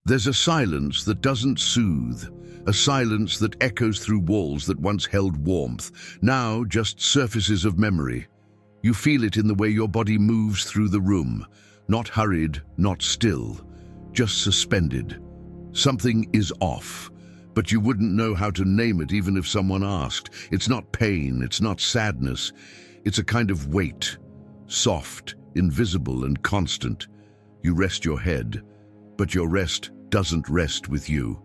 There's a silence that doesn't soothe, a silence that echoes through walls that once held warmth, now just surfaces of memory. You feel it in the way your body moves through the room, not hurried, not still, just suspended. Something is off, but you wouldn't know how to name it even if someone asked. It's not pain, it's not sadness, it's a kind of weight, soft, invisible and constant. You rest your head, but your rest doesn't rest with you.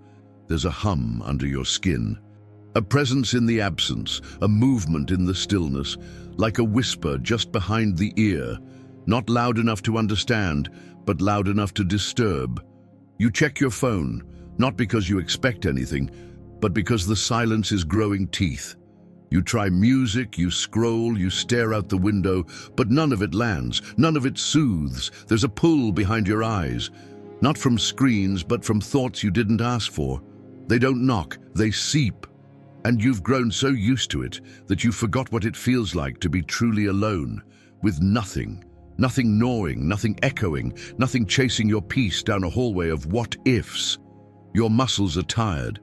There's a hum under your skin, a presence in the absence, a movement in the stillness, like a whisper just behind the ear, not loud enough to understand, but loud enough to disturb. You check your phone, not because you expect anything, but because the silence is growing teeth. You try music, you scroll, you stare out the window, but none of it lands, none of it soothes. There's a pull behind your eyes, not from screens, but from thoughts you didn't ask for. They don't knock, they seep. And you've grown so used to it that you forgot what it feels like to be truly alone, with nothing. Nothing gnawing, nothing echoing, nothing chasing your peace down a hallway of what-ifs. Your muscles are tired,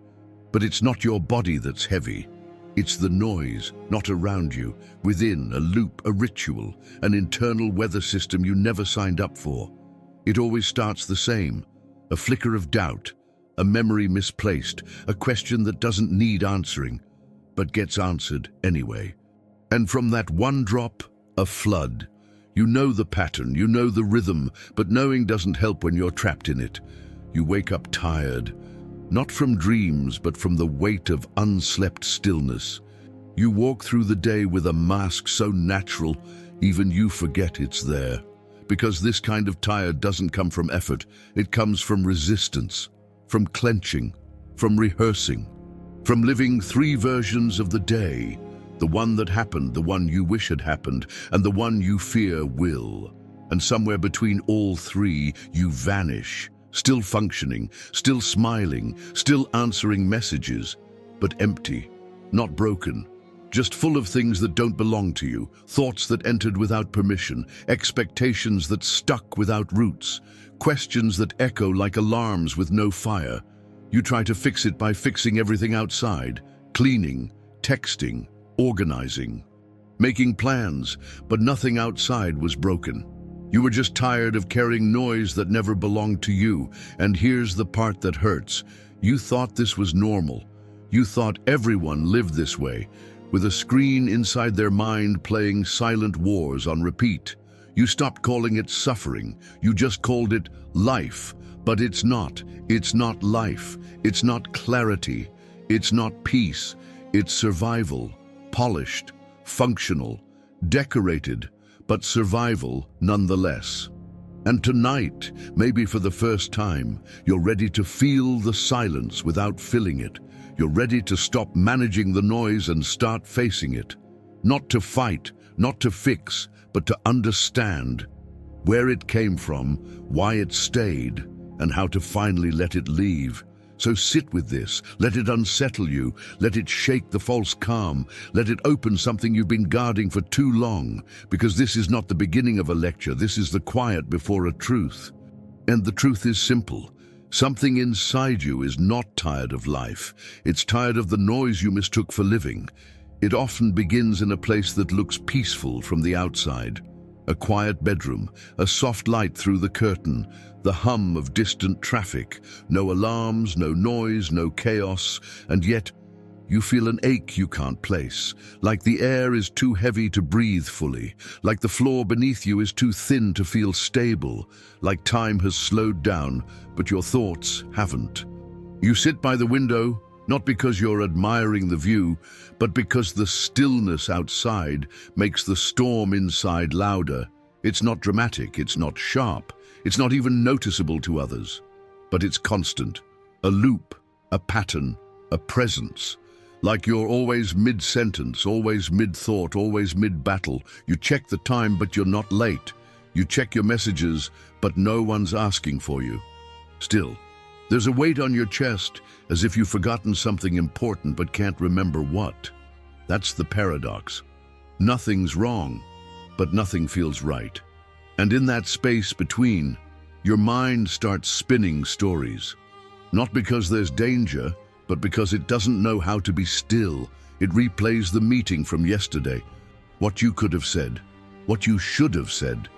but it's not your body that's heavy. It's the noise, not around you, within, a loop, a ritual, an internal weather system you never signed up for. It always starts the same, a flicker of doubt, a memory misplaced, a question that doesn't need answering, but gets answered anyway. And from that one drop, a flood. You know the pattern, you know the rhythm, but knowing doesn't help when you're trapped in it. You wake up tired, not from dreams, but from the weight of unslept stillness. You walk through the day with a mask so natural, even you forget it's there. Because this kind of tired doesn't come from effort, it comes from resistance, from clenching, from rehearsing, from living three versions of the day. The one that happened, the one you wish had happened, and the one you fear will. And somewhere between all three, you vanish, still functioning, still smiling, still answering messages, but empty, not broken, just full of things that don't belong to you, thoughts that entered without permission, expectations that stuck without roots, questions that echo like alarms with no fire. You try to fix it by fixing everything outside, cleaning, texting, organizing, making plans, but nothing outside was broken. You were just tired of carrying noise that never belonged to you. And here's the part that hurts. You thought this was normal. You thought everyone lived this way, with a screen inside their mind playing silent wars on repeat. You stopped calling it suffering. You just called it life. But it's not. It's not life. It's not clarity. It's not peace. It's survival. Polished, functional, decorated, but survival nonetheless. And tonight, maybe for the first time, you're ready to feel the silence without filling it. You're ready to stop managing the noise and start facing it. Not to fight, not to fix, but to understand where it came from, why it stayed, and how to finally let it leave. So sit with this, let it unsettle you, let it shake the false calm, let it open something you've been guarding for too long, because this is not the beginning of a lecture, this is the quiet before a truth. And the truth is simple. Something inside you is not tired of life. It's tired of the noise you mistook for living. It often begins in a place that looks peaceful from the outside. A quiet bedroom, a soft light through the curtain, the hum of distant traffic, no alarms, no noise, no chaos, and yet you feel an ache you can't place, like the air is too heavy to breathe fully, like the floor beneath you is too thin to feel stable, like time has slowed down, but your thoughts haven't. You sit by the window, not because you're admiring the view, but because the stillness outside makes the storm inside louder. It's not dramatic, it's not sharp, it's not even noticeable to others, but it's constant, a loop, a pattern, a presence. Like you're always mid-sentence, always mid-thought, always mid-battle. You check the time, but you're not late. You check your messages, but no one's asking for you. Still, there's a weight on your chest, as if you've forgotten something important but can't remember what. That's the paradox. Nothing's wrong, but nothing feels right. And in that space between, your mind starts spinning stories. Not because there's danger, but because it doesn't know how to be still. It replays the meeting from yesterday. What you could have said, what you should have said.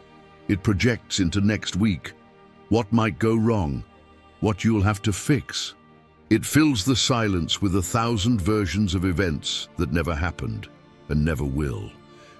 It projects into next week. What might go wrong, what you'll have to fix. It fills the silence with 1,000 versions of events that never happened and never will.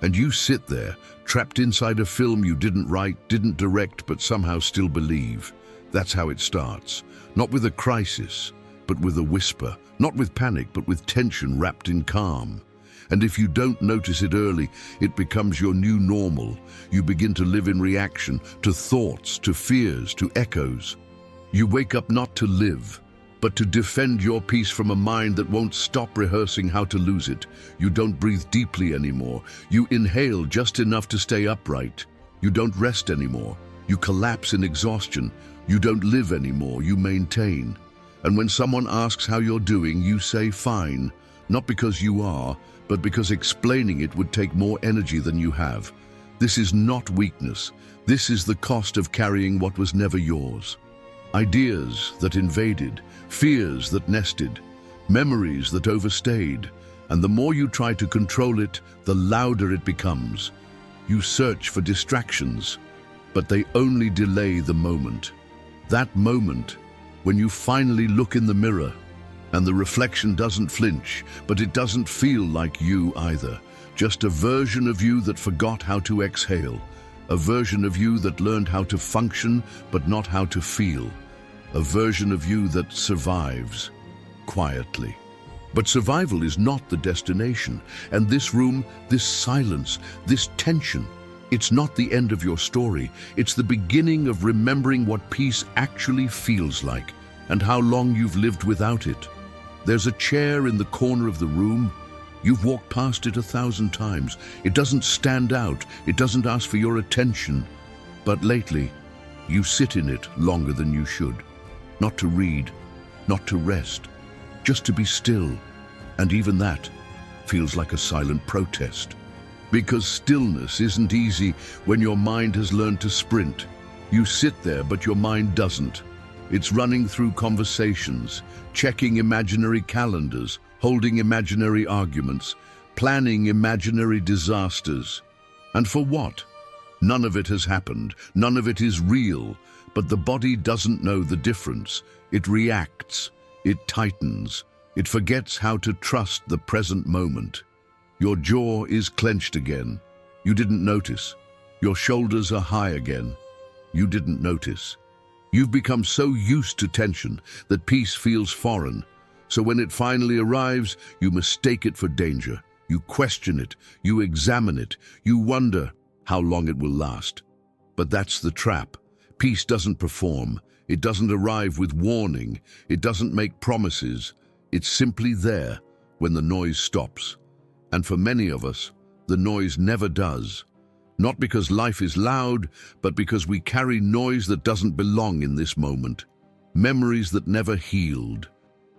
And you sit there, trapped inside a film you didn't write, didn't direct, but somehow still believe. That's how it starts. Not with a crisis, but with a whisper. Not with panic, but with tension wrapped in calm. And if you don't notice it early, it becomes your new normal. You begin to live in reaction to thoughts, to fears, to echoes. You wake up not to live, but to defend your peace from a mind that won't stop rehearsing how to lose it. You don't breathe deeply anymore. You inhale just enough to stay upright. You don't rest anymore. You collapse in exhaustion. You don't live anymore. You maintain. And when someone asks how you're doing, you say fine, not because you are, but because explaining it would take more energy than you have. This is not weakness. This is the cost of carrying what was never yours. Ideas that invaded, fears that nested, memories that overstayed, and the more you try to control it, the louder it becomes. You search for distractions, but they only delay the moment. That moment, when you finally look in the mirror, and the reflection doesn't flinch, but it doesn't feel like you either. Just a version of you that forgot how to exhale. A version of you that learned how to function, but not how to feel. A version of you that survives, quietly. But survival is not the destination. And this room, this silence, this tension, it's not the end of your story. It's the beginning of remembering what peace actually feels like, and how long you've lived without it. There's a chair in the corner of the room. You've walked past it 1,000 times. It doesn't stand out. It doesn't ask for your attention. But lately, you sit in it longer than you should. Not to read, not to rest, just to be still. And even that feels like a silent protest. Because stillness isn't easy when your mind has learned to sprint. You sit there, but your mind doesn't. It's running through conversations, checking imaginary calendars, holding imaginary arguments, planning imaginary disasters. And for what? None of it has happened. None of it is real. But the body doesn't know the difference. It reacts. It tightens. It forgets how to trust the present moment. Your jaw is clenched again. You didn't notice. Your shoulders are high again. You didn't notice. You've become so used to tension that peace feels foreign. So when it finally arrives, you mistake it for danger. You question it. You examine it. You wonder how long it will last. But that's the trap. Peace doesn't perform. It doesn't arrive with warning. It doesn't make promises. It's simply there when the noise stops. And for many of us, the noise never does. Not because life is loud, but because we carry noise that doesn't belong in this moment. Memories that never healed.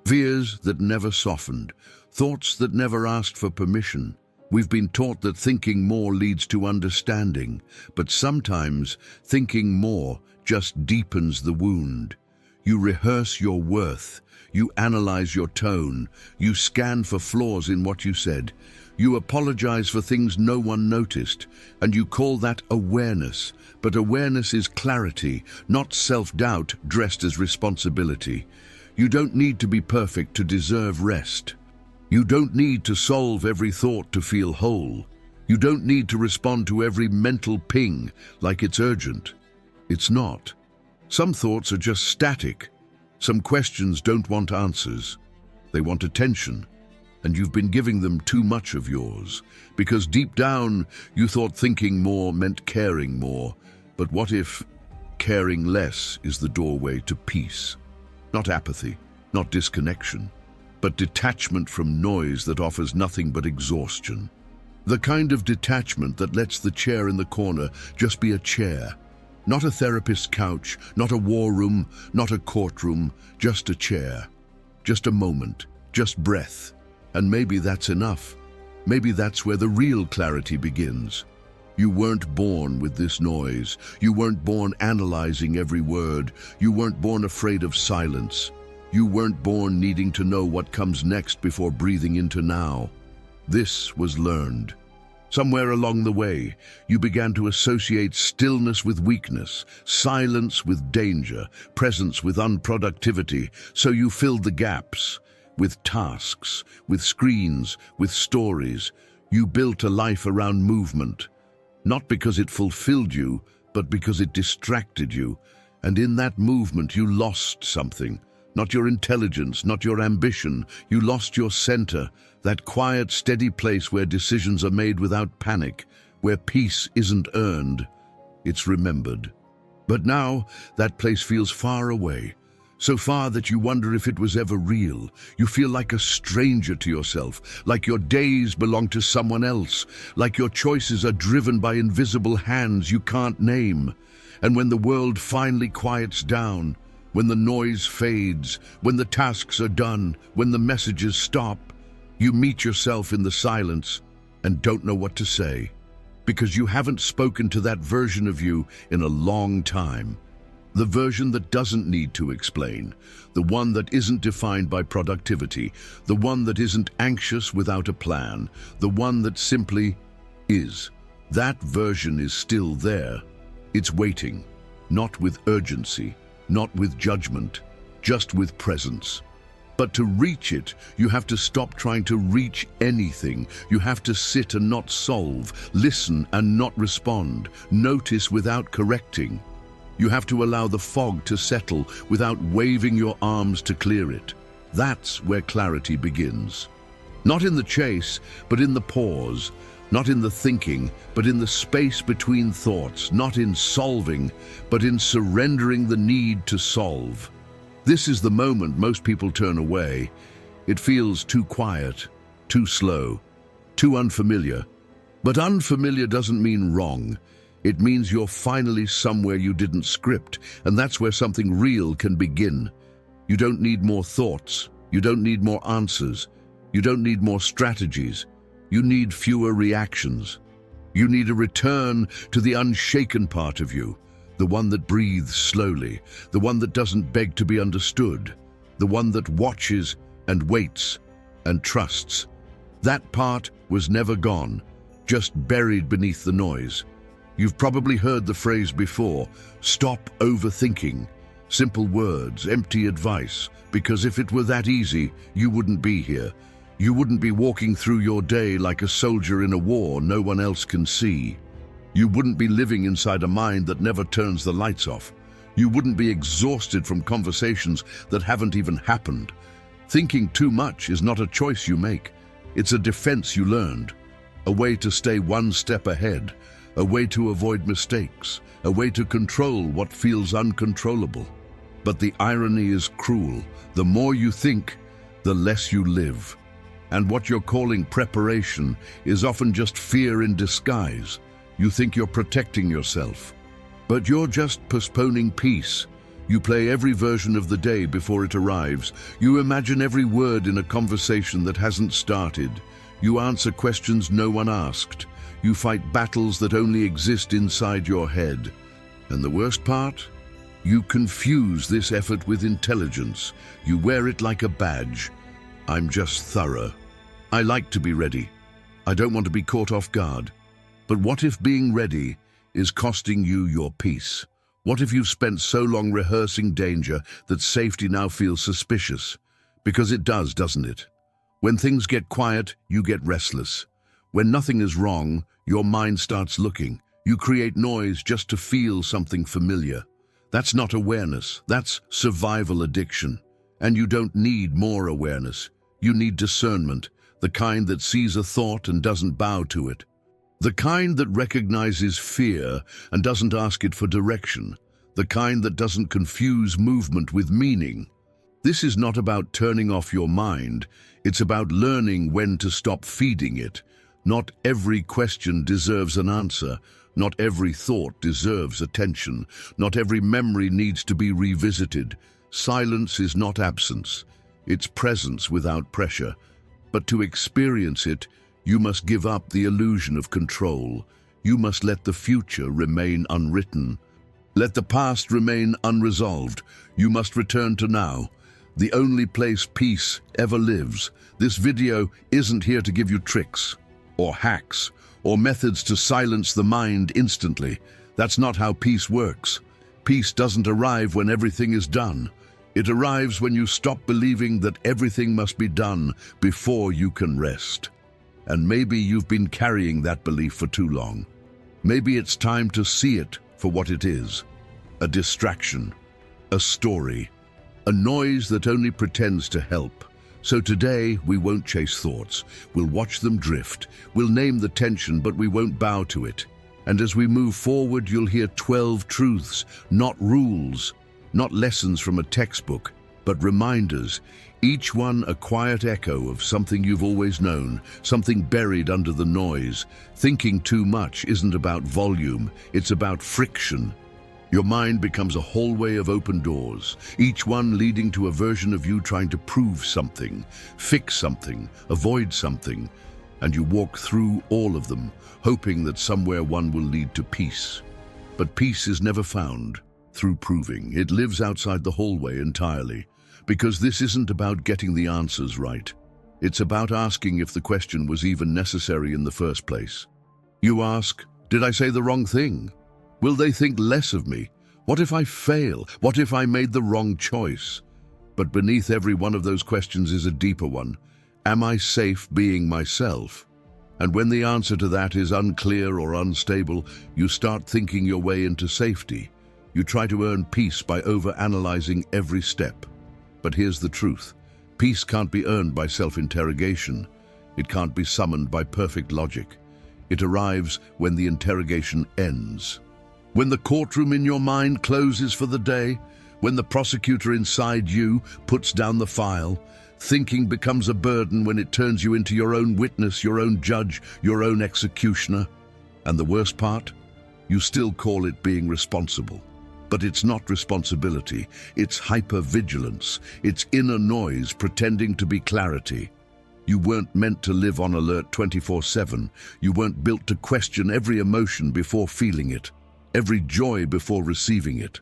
Fears that never softened. Thoughts that never asked for permission. We've been taught that thinking more leads to understanding, but sometimes thinking more just deepens the wound. You rehearse your worth. You analyze your tone. You scan for flaws in what you said. You apologize for things no one noticed, and you call that awareness. But awareness is clarity, not self-doubt dressed as responsibility. You don't need to be perfect to deserve rest. You don't need to solve every thought to feel whole. You don't need to respond to every mental ping like it's urgent. It's not. Some thoughts are just static. Some questions don't want answers. They want attention. And you've been giving them too much of yours, because deep down you thought thinking more meant caring more. But what if caring less is the doorway to peace? Not apathy, not disconnection, but detachment from noise that offers nothing but exhaustion. The kind of detachment that lets the chair in the corner just be a chair. Not a therapist's couch, not a war room, not a courtroom, just a chair. Just a moment, just breath. And maybe that's enough. Maybe that's where the real clarity begins. You weren't born with this noise. You weren't born analyzing every word. You weren't born afraid of silence. You weren't born needing to know what comes next before breathing into now. This was learned. Somewhere along the way, you began to associate stillness with weakness, silence with danger, presence with unproductivity, so you filled the gaps with tasks, with screens, with stories. You built a life around movement, not because it fulfilled you, but because it distracted you. And in that movement, you lost something. Not your intelligence, not your ambition. You lost your center, that quiet, steady place where decisions are made without panic, where peace isn't earned, it's remembered. But now, that place feels far away, so far that you wonder if it was ever real. You feel like a stranger to yourself, like your days belong to someone else, like your choices are driven by invisible hands you can't name. And when the world finally quiets down, when the noise fades, when the tasks are done, when the messages stop, you meet yourself in the silence and don't know what to say, because you haven't spoken to that version of you in a long time. The version that doesn't need to explain, the one that isn't defined by productivity, the one that isn't anxious without a plan, the one that simply is. That version is still there. It's waiting, not with urgency, not with judgment, just with presence. But to reach it, you have to stop trying to reach anything. You have to sit and not solve, listen and not respond, notice without correcting. You have to allow the fog to settle without waving your arms to clear it. That's where clarity begins. Not in the chase, but in the pause. Not in the thinking, but in the space between thoughts. Not in solving, but in surrendering the need to solve. This is the moment most people turn away. It feels too quiet, too slow, too unfamiliar. But unfamiliar doesn't mean wrong. It means you're finally somewhere you didn't script, and that's where something real can begin. You don't need more thoughts. You don't need more answers. You don't need more strategies. You need fewer reactions. You need a return to the unshaken part of you, the one that breathes slowly, the one that doesn't beg to be understood, the one that watches and waits and trusts. That part was never gone, just buried beneath the noise. You've probably heard the phrase before, stop overthinking. Simple words, empty advice, because if it were that easy, you wouldn't be here. You wouldn't be walking through your day like a soldier in a war no one else can see. You wouldn't be living inside a mind that never turns the lights off. You wouldn't be exhausted from conversations that haven't even happened. Thinking too much is not a choice you make. It's a defense you learned, a way to stay one step ahead, a way to avoid mistakes, a way to control what feels uncontrollable. But the irony is cruel. The more you think, the less you live. And what you're calling preparation is often just fear in disguise. You think you're protecting yourself, but you're just postponing peace. You play every version of the day before it arrives. You imagine every word in a conversation that hasn't started. You answer questions no one asked. You fight battles that only exist inside your head. And the worst part? You confuse this effort with intelligence. You wear it like a badge. I'm just thorough. I like to be ready. I don't want to be caught off guard. But what if being ready is costing you your peace? What if you've spent so long rehearsing danger that safety now feels suspicious? Because it does, doesn't it? When things get quiet, you get restless. When nothing is wrong, your mind starts looking. You create noise just to feel something familiar. That's not awareness, that's survival addiction. And you don't need more awareness. You need discernment, the kind that sees a thought and doesn't bow to it. The kind that recognizes fear and doesn't ask it for direction. The kind that doesn't confuse movement with meaning. This is not about turning off your mind. It's about learning when to stop feeding it. Not every question deserves an answer. Not every thought deserves attention. Not every memory needs to be revisited. Silence is not absence. It's presence without pressure. But to experience it, you must give up the illusion of control. You must let the future remain unwritten. Let the past remain unresolved. You must return to now. the only place peace ever lives. This video isn't here to give you tricks, or hacks, or methods to silence the mind instantly. That's not how peace works. Peace doesn't arrive when everything is done. It arrives when you stop believing that everything must be done before you can rest. And maybe you've been carrying that belief for too long. Maybe it's time to see it for what it is: a distraction, a story, a noise that only pretends to help. So today, we won't chase thoughts. We'll watch them drift. We'll name the tension, but we won't bow to it. And as we move forward, you'll hear 12 truths, not rules, not lessons from a textbook, but reminders, each one a quiet echo of something you've always known, something buried under the noise. Thinking too much isn't about volume, it's about friction. Your mind becomes a hallway of open doors, each one leading to a version of you trying to prove something, fix something, avoid something, and you walk through all of them, hoping that somewhere one will lead to peace. But peace is never found through proving. It lives outside the hallway entirely, because this isn't about getting the answers right. It's about asking if the question was even necessary in the first place. You ask, did I say the wrong thing? Will they think less of me? What if I fail? What if I made the wrong choice? But beneath every one of those questions is a deeper one. Am I safe being myself? And when the answer to that is unclear or unstable, you start thinking your way into safety. You try to earn peace by overanalyzing every step. But here's the truth. Peace can't be earned by self-interrogation. It can't be summoned by perfect logic. It arrives when the interrogation ends. When the courtroom in your mind closes for the day, when the prosecutor inside you puts down the file, thinking becomes a burden when it turns you into your own witness, your own judge, your own executioner. And the worst part? You still call it being responsible. But it's not responsibility, it's hypervigilance, it's inner noise pretending to be clarity. You weren't meant to live on alert 24/7. You weren't built to question every emotion before feeling it, every joy before receiving it,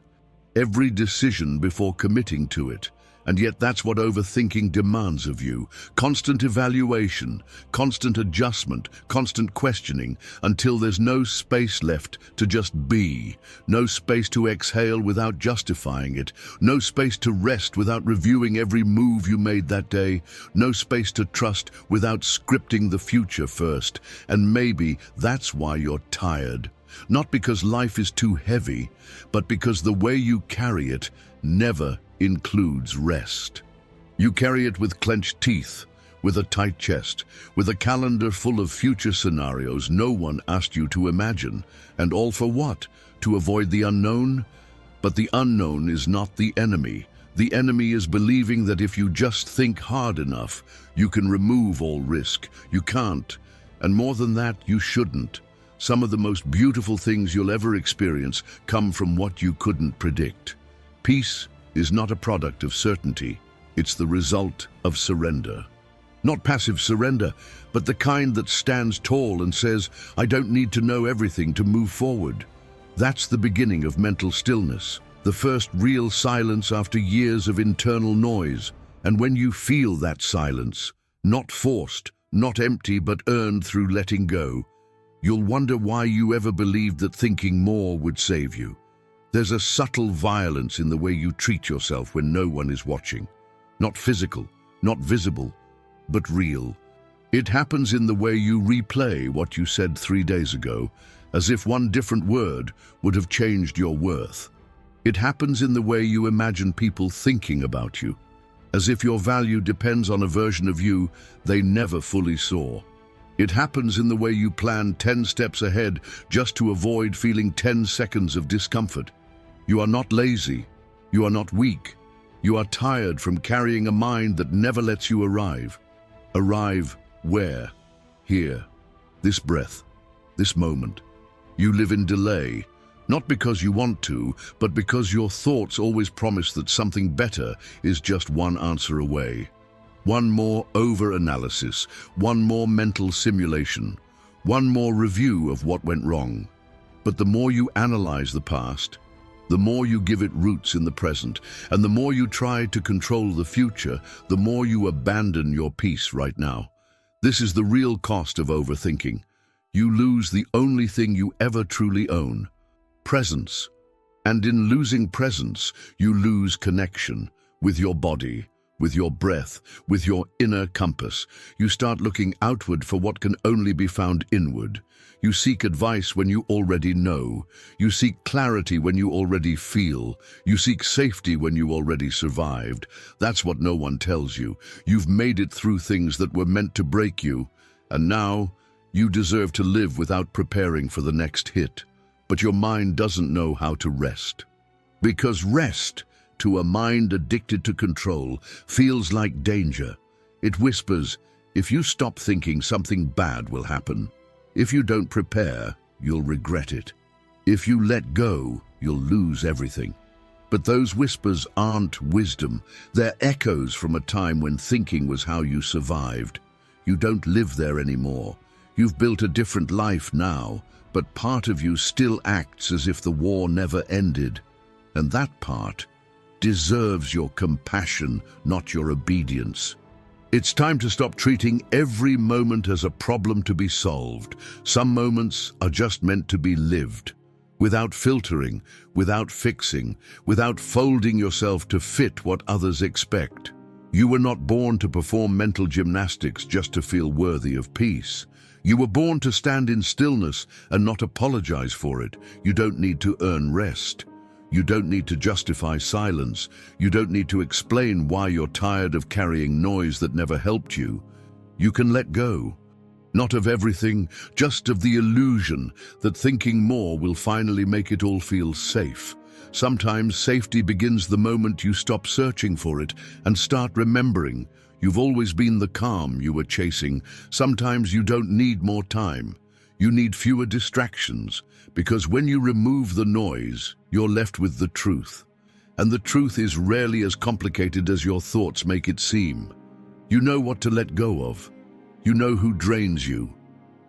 every decision before committing to it. And yet that's what overthinking demands of you. Constant evaluation, constant adjustment, constant questioning, until there's no space left to just be. No space to exhale without justifying it. No space to rest without reviewing every move you made that day. No space to trust without scripting the future first. And maybe that's why you're tired. Not because life is too heavy, but because the way you carry it never includes rest. You carry it with clenched teeth, with a tight chest, with a calendar full of future scenarios no one asked you to imagine. And all for what? To avoid the unknown? But the unknown is not the enemy. The enemy is believing that if you just think hard enough, you can remove all risk. You can't. And more than that, you shouldn't. Some of the most beautiful things you'll ever experience come from what you couldn't predict. Peace is not a product of certainty. It's the result of surrender. Not passive surrender, but the kind that stands tall and says, I don't need to know everything to move forward. That's the beginning of mental stillness, the first real silence after years of internal noise. And when you feel that silence, not forced, not empty, but earned through letting go, you'll wonder why you ever believed that thinking more would save you. There's a subtle violence in the way you treat yourself when no one is watching. Not physical, not visible, but real. It happens in the way you replay what you said 3 days ago, as if one different word would have changed your worth. It happens in the way you imagine people thinking about you, as if your value depends on a version of you they never fully saw. It happens in the way you plan 10 steps ahead just to avoid feeling 10 seconds of discomfort. You are not lazy. You are not weak. You are tired from carrying a mind that never lets you arrive. Arrive where? Here. This breath. This moment. You live in delay, not because you want to, but because your thoughts always promise that something better is just one answer away. One more over-analysis, one more mental simulation, one more review of what went wrong. But the more you analyze the past, The more you give it roots in the present, and the more you try to control the future, the more you abandon your peace right now. This is the real cost of overthinking. You lose the only thing you ever truly own: presence. And in losing presence, you lose connection with your body, with your breath, with your inner compass. You start looking outward for what can only be found inward. You seek advice when you already know. You seek clarity when you already feel. You seek safety when you already survived. That's what no one tells you. You've made it through things that were meant to break you, and now you deserve to live without preparing for the next hit. But your mind doesn't know how to rest. Because rest, to a mind addicted to control, feels like danger. It whispers, if you stop thinking, something bad will happen. If you don't prepare, you'll regret it. If you let go, you'll lose everything. But those whispers aren't wisdom. They're echoes from a time when thinking was how you survived. You don't live there anymore. You've built a different life now, but part of you still acts as if the war never ended. And that part deserves your compassion, not your obedience. It's time to stop treating every moment as a problem to be solved. Some moments are just meant to be lived, without filtering, without fixing, without folding yourself to fit what others expect. You were not born to perform mental gymnastics just to feel worthy of peace. You were born to stand in stillness and not apologize for it. You don't need to earn rest. You don't need to justify silence. You don't need to explain why you're tired of carrying noise that never helped you. You can let go. Not of everything, just of the illusion that thinking more will finally make it all feel safe. Sometimes safety begins the moment you stop searching for it and start remembering. You've always been the calm you were chasing. Sometimes you don't need more time. You need fewer distractions, because when you remove the noise, you're left with the truth. And the truth is rarely as complicated as your thoughts make it seem. You know what to let go of. You know who drains you.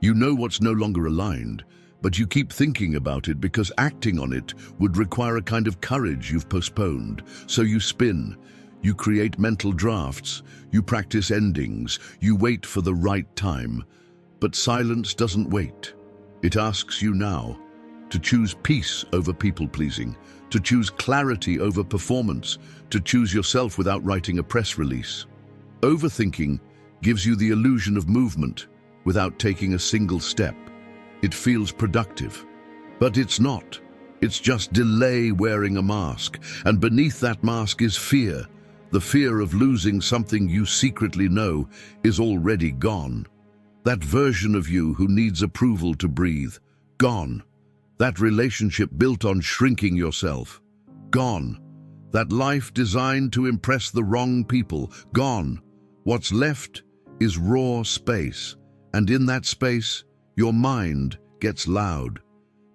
You know what's no longer aligned, but you keep thinking about it because acting on it would require a kind of courage you've postponed. So you spin. You create mental drafts. You practice endings. You wait for the right time. But silence doesn't wait. It asks you now to choose peace over people-pleasing, to choose clarity over performance, to choose yourself without writing a press release. Overthinking gives you the illusion of movement without taking a single step. It feels productive, but it's not. It's just delay wearing a mask, and beneath that mask is fear. The fear of losing something you secretly know is already gone. That version of you who needs approval to breathe, gone. That relationship built on shrinking yourself, gone. That life designed to impress the wrong people, gone. What's left is raw space, and in that space, your mind gets loud,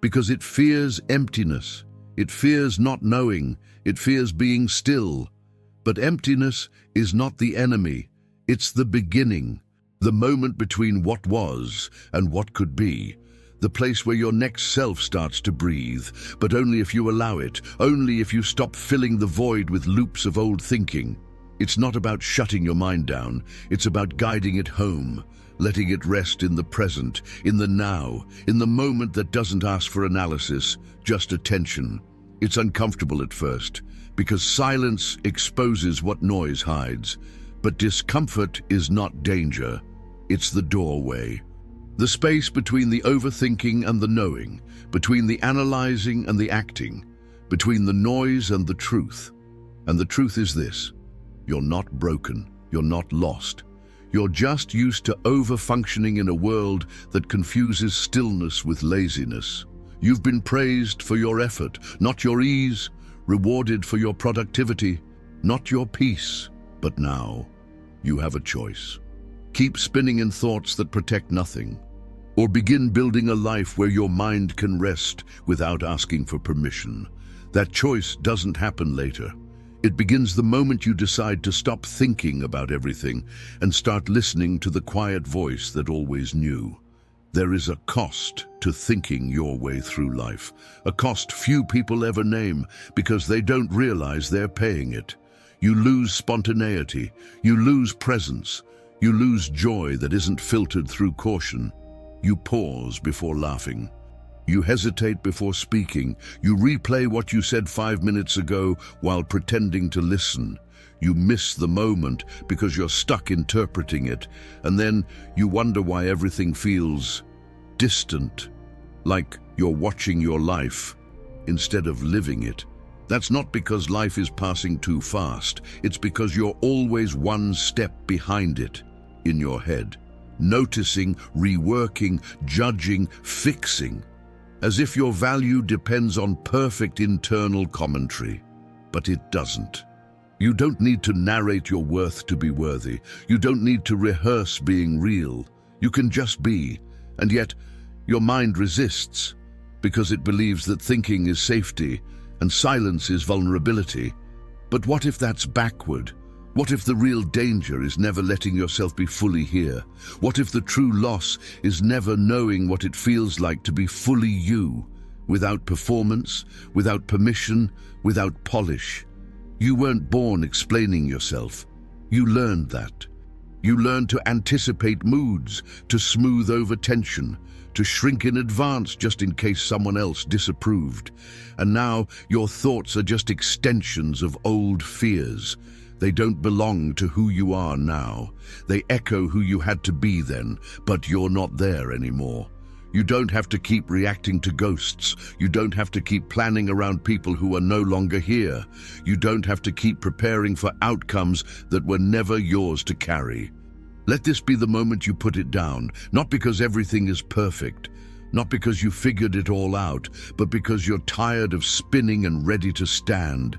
because it fears emptiness. It fears not knowing. It fears being still. But emptiness is not the enemy. It's the beginning. The moment between what was and what could be. The place where your next self starts to breathe, but only if you allow it, only if you stop filling the void with loops of old thinking. It's not about shutting your mind down, it's about guiding it home, letting it rest in the present, in the now, in the moment that doesn't ask for analysis, just attention. It's uncomfortable at first, because silence exposes what noise hides, but discomfort is not danger. It's the doorway. The space between the overthinking and the knowing, between the analyzing and the acting, between the noise and the truth. And the truth is this: you're not broken, you're not lost. You're just used to over-functioning in a world that confuses stillness with laziness. You've been praised for your effort, not your ease, rewarded for your productivity, not your peace. But now, you have a choice. Keep spinning in thoughts that protect nothing, or begin building a life where your mind can rest without asking for permission. That choice doesn't happen later. It begins the moment you decide to stop thinking about everything and start listening to the quiet voice that always knew. There is a cost to thinking your way through life, a cost few people ever name because they don't realize they're paying it. You lose spontaneity, you lose presence, you lose joy that isn't filtered through caution. You pause before laughing. You hesitate before speaking. You replay what you said 5 minutes ago while pretending to listen. You miss the moment because you're stuck interpreting it, and then you wonder why everything feels distant, like you're watching your life instead of living it. That's not because life is passing too fast. It's because you're always one step behind it in your head, noticing, reworking, judging, fixing, as if your value depends on perfect internal commentary. But it doesn't. You don't need to narrate your worth to be worthy. You don't need to rehearse being real. You can just be. And yet, your mind resists because it believes that thinking is safety and silence is vulnerability. But what if that's backward? What if the real danger is never letting yourself be fully here? What if the true loss is never knowing what it feels like to be fully you, without performance, without permission, without polish? You weren't born explaining yourself. You learned that. You learned to anticipate moods, to smooth over tension, to shrink in advance just in case someone else disapproved. And now your thoughts are just extensions of old fears. They don't belong to who you are now. They echo who you had to be then, but you're not there anymore. You don't have to keep reacting to ghosts. You don't have to keep planning around people who are no longer here. You don't have to keep preparing for outcomes that were never yours to carry. Let this be the moment you put it down, not because everything is perfect, not because you figured it all out, but because you're tired of spinning and ready to stand.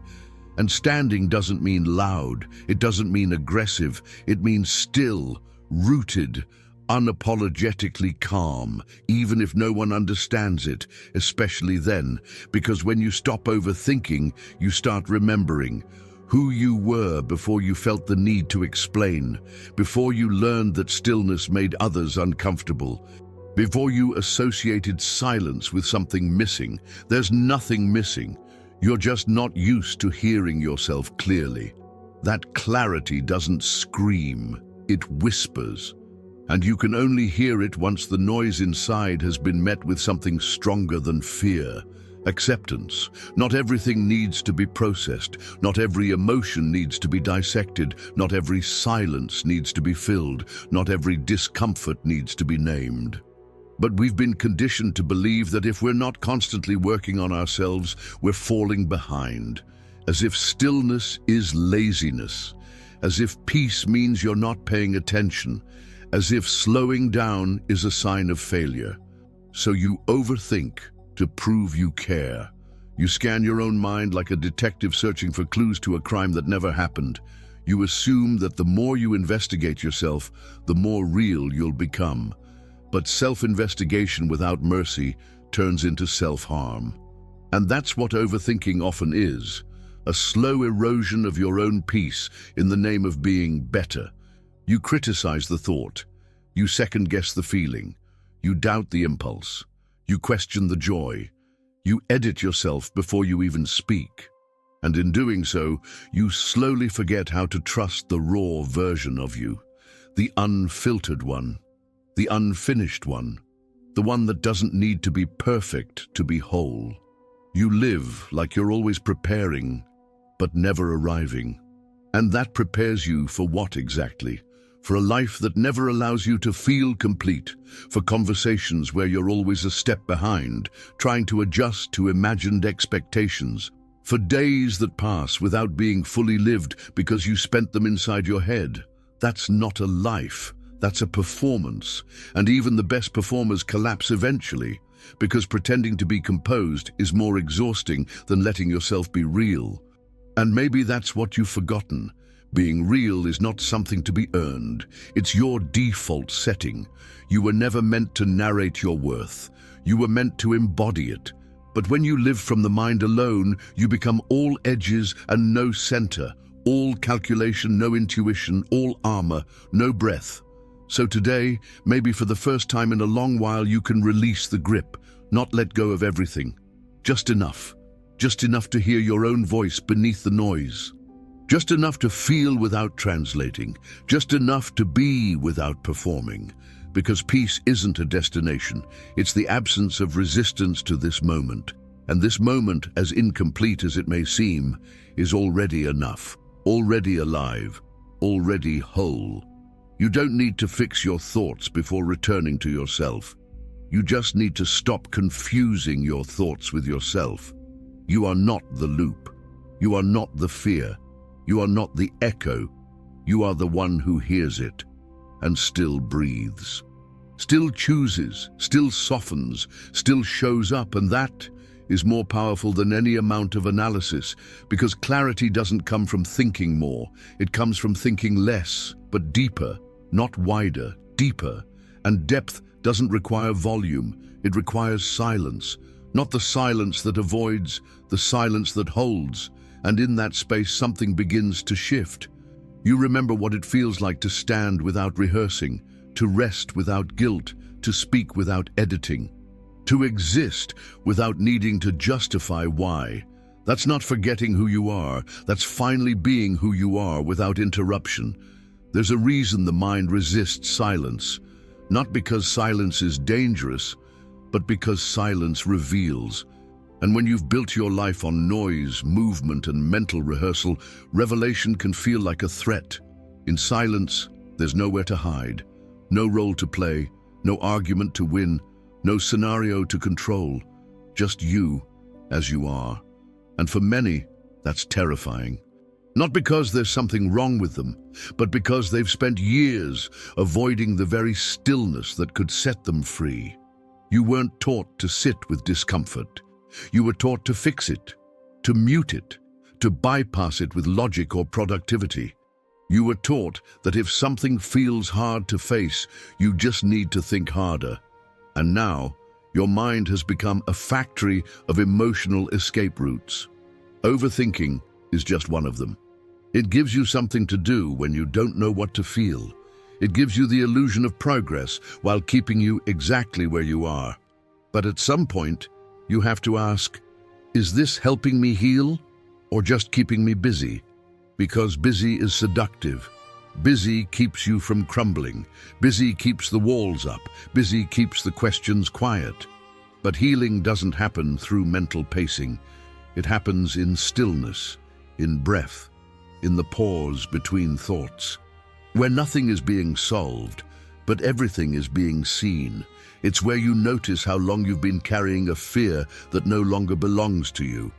And standing doesn't mean loud, it doesn't mean aggressive, it means still, rooted, unapologetically calm, even if no one understands it, especially then, because when you stop overthinking, you start remembering who you were before you felt the need to explain, before you learned that stillness made others uncomfortable, before you associated silence with something missing. There's nothing missing. You're just not used to hearing yourself clearly. That clarity doesn't scream, it whispers. And you can only hear it once the noise inside has been met with something stronger than fear. Acceptance. Not everything needs to be processed. Not every emotion needs to be dissected. Not every silence needs to be filled. Not every discomfort needs to be named. But we've been conditioned to believe that if we're not constantly working on ourselves, we're falling behind. As if stillness is laziness. As if peace means you're not paying attention. As if slowing down is a sign of failure. So you overthink to prove you care. You scan your own mind like a detective searching for clues to a crime that never happened. You assume that the more you investigate yourself, the more real you'll become. But self-investigation without mercy turns into self-harm. And that's what overthinking often is, a slow erosion of your own peace in the name of being better. You criticize the thought, you second-guess the feeling, you doubt the impulse, you question the joy, you edit yourself before you even speak. And in doing so, you slowly forget how to trust the raw version of you, the unfiltered one, the unfinished one, the one that doesn't need to be perfect to be whole. You live like you're always preparing, but never arriving. And that prepares you for what exactly? For a life that never allows you to feel complete, for conversations where you're always a step behind, trying to adjust to imagined expectations, for days that pass without being fully lived because you spent them inside your head. That's not a life, that's a performance, and even the best performers collapse eventually, because pretending to be composed is more exhausting than letting yourself be real. And maybe that's what you've forgotten. Being real is not something to be earned. It's your default setting. You were never meant to narrate your worth. You were meant to embody it. But when you live from the mind alone, you become all edges and no center, all calculation, no intuition, all armor, no breath. So today, maybe for the first time in a long while, you can release the grip, not let go of everything. Just enough. Just enough to hear your own voice beneath the noise. Just enough to feel without translating. Just enough to be without performing. Because peace isn't a destination. It's the absence of resistance to this moment. And this moment, as incomplete as it may seem, is already enough, already alive, already whole. You don't need to fix your thoughts before returning to yourself. You just need to stop confusing your thoughts with yourself. You are not the loop. You are not the fear. You are not the echo. You are the one who hears it and still breathes, still chooses, still softens, still shows up, and that is more powerful than any amount of analysis, because clarity doesn't come from thinking more. It comes from thinking less, but deeper, not wider, deeper. And depth doesn't require volume. It requires silence, not the silence that avoids, the silence that holds. And in that space, something begins to shift. You remember what it feels like to stand without rehearsing, to rest without guilt, to speak without editing, to exist without needing to justify why. That's not forgetting who you are. That's finally being who you are without interruption. There's a reason the mind resists silence, not because silence is dangerous, but because silence reveals. And when you've built your life on noise, movement, and mental rehearsal, revelation can feel like a threat. In silence, there's nowhere to hide, no role to play, no argument to win, no scenario to control, just you as you are. And for many, that's terrifying. Not because there's something wrong with them, but because they've spent years avoiding the very stillness that could set them free. You weren't taught to sit with discomfort. You were taught to fix it, to mute it, to bypass it with logic or productivity. You were taught that if something feels hard to face, you just need to think harder. And now, your mind has become a factory of emotional escape routes. Overthinking is just one of them. It gives you something to do when you don't know what to feel. It gives you the illusion of progress while keeping you exactly where you are. But at some point, you have to ask, is this helping me heal or just keeping me busy? Because busy is seductive. Busy keeps you from crumbling. Busy keeps the walls up. Busy keeps the questions quiet. But healing doesn't happen through mental pacing. It happens in stillness, in breath, in the pause between thoughts, where nothing is being solved, but everything is being seen. It's where you notice how long you've been carrying a fear that no longer belongs to you,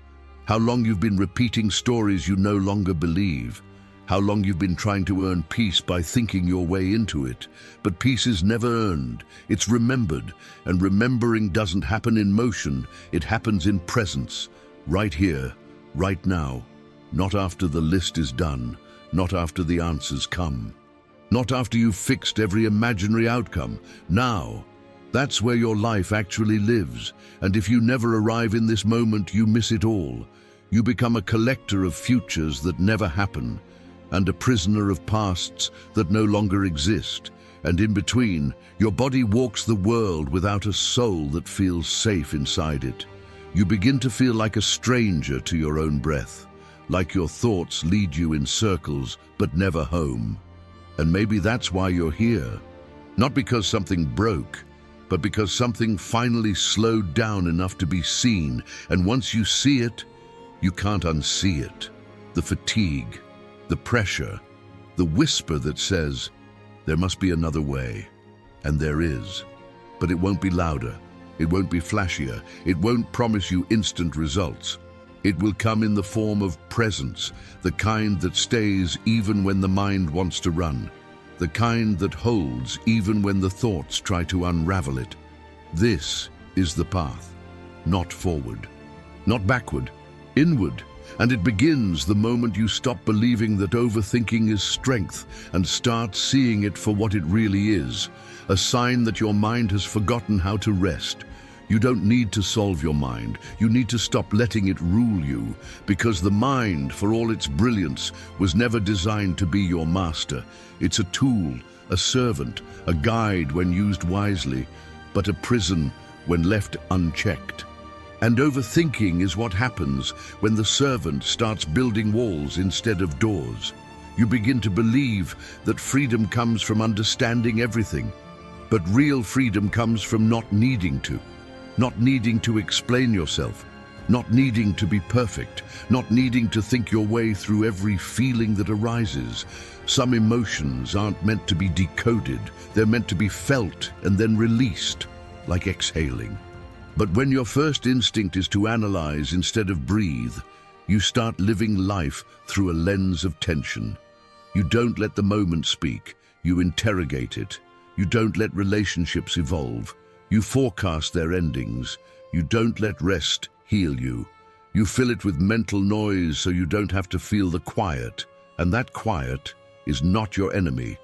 how long you've been repeating stories you no longer believe, how long you've been trying to earn peace by thinking your way into it. But peace is never earned, it's remembered, and remembering doesn't happen in motion, it happens in presence, right here, right now, not after the list is done, not after the answers come, not after you've fixed every imaginary outcome. Now, that's where your life actually lives, and if you never arrive in this moment, you miss it all. You become a collector of futures that never happen, and a prisoner of pasts that no longer exist. And in between, your body walks the world without a soul that feels safe inside it. You begin to feel like a stranger to your own breath, like your thoughts lead you in circles, but never home. And maybe that's why you're here. Not because something broke, but because something finally slowed down enough to be seen. And once you see it, you can't unsee it. The fatigue, the pressure, the whisper that says, there must be another way. And there is. But it won't be louder. It won't be flashier. It won't promise you instant results. It will come in the form of presence, the kind that stays even when the mind wants to run, the kind that holds even when the thoughts try to unravel it. This is the path, not forward, not backward, inward. And it begins the moment you stop believing that overthinking is strength and start seeing it for what it really is, a sign that your mind has forgotten how to rest. You don't need to solve your mind. You need to stop letting it rule you, because the mind, for all its brilliance, was never designed to be your master. It's a tool, a servant, a guide when used wisely, but a prison when left unchecked. And overthinking is what happens when the servant starts building walls instead of doors. You begin to believe that freedom comes from understanding everything, but real freedom comes from not needing to explain yourself, not needing to be perfect, not needing to think your way through every feeling that arises. Some emotions aren't meant to be decoded, they're meant to be felt and then released, like exhaling. But when your first instinct is to analyze instead of breathe, you start living life through a lens of tension. You don't let the moment speak, you interrogate it. You don't let relationships evolve. You forecast their endings. You don't let rest heal you. You fill it with mental noise so you don't have to feel the quiet. And that quiet is not your enemy.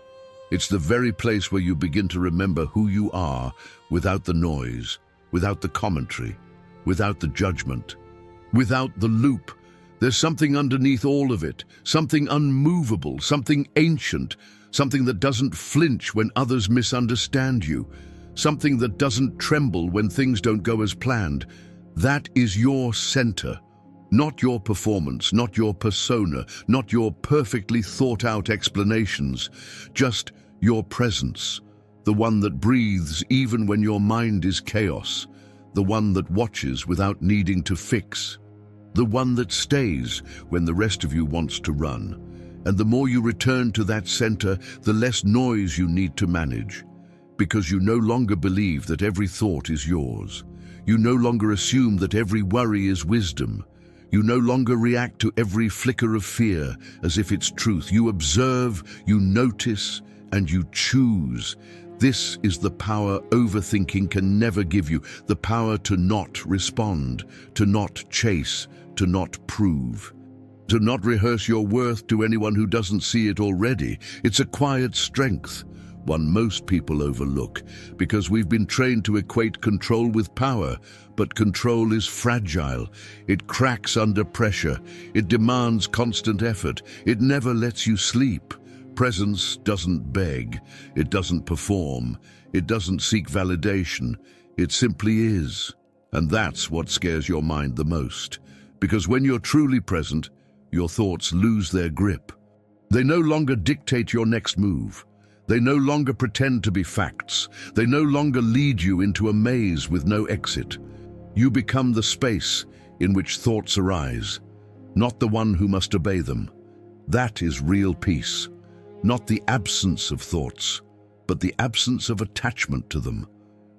It's the very place where you begin to remember who you are without the noise, without the commentary, without the judgment, without the loop. There's something underneath all of it, something unmovable, something ancient, something that doesn't flinch when others misunderstand you, something that doesn't tremble when things don't go as planned. That is your center, not your performance, not your persona, not your perfectly thought out explanations, just your presence, the one that breathes even when your mind is chaos, the one that watches without needing to fix, the one that stays when the rest of you wants to run. And the more you return to that center, the less noise you need to manage, because you no longer believe that every thought is yours. You no longer assume that every worry is wisdom. You no longer react to every flicker of fear as if it's truth. You observe, you notice, and you choose. This is the power overthinking can never give you, the power to not respond, to not chase, to not prove. To not rehearse your worth to anyone who doesn't see it already. It's a quiet strength, one most people overlook, because we've been trained to equate control with power. But control is fragile. It cracks under pressure. It demands constant effort. It never lets you sleep. Presence doesn't beg. It doesn't perform. It doesn't seek validation. It simply is. And that's what scares your mind the most. Because when you're truly present, your thoughts lose their grip. They no longer dictate your next move. They no longer pretend to be facts. They no longer lead you into a maze with no exit. You become the space in which thoughts arise, not the one who must obey them. That is real peace. Not the absence of thoughts, but the absence of attachment to them.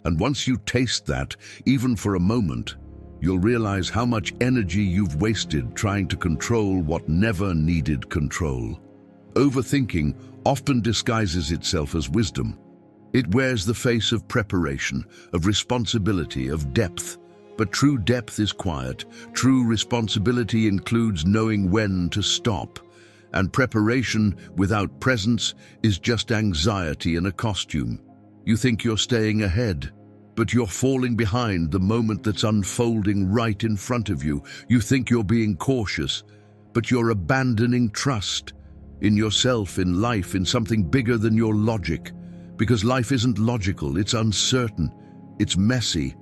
And once you taste that, even for a moment, you'll realize how much energy you've wasted trying to control what never needed control. Overthinking often disguises itself as wisdom. It wears the face of preparation, of responsibility, of depth. But true depth is quiet. True responsibility includes knowing when to stop. And preparation without presence is just anxiety in a costume. You think you're staying ahead, but you're falling behind the moment that's unfolding right in front of you. You think you're being cautious, but you're abandoning trust in yourself, in life, in something bigger than your logic. Because life isn't logical, it's uncertain, it's messy,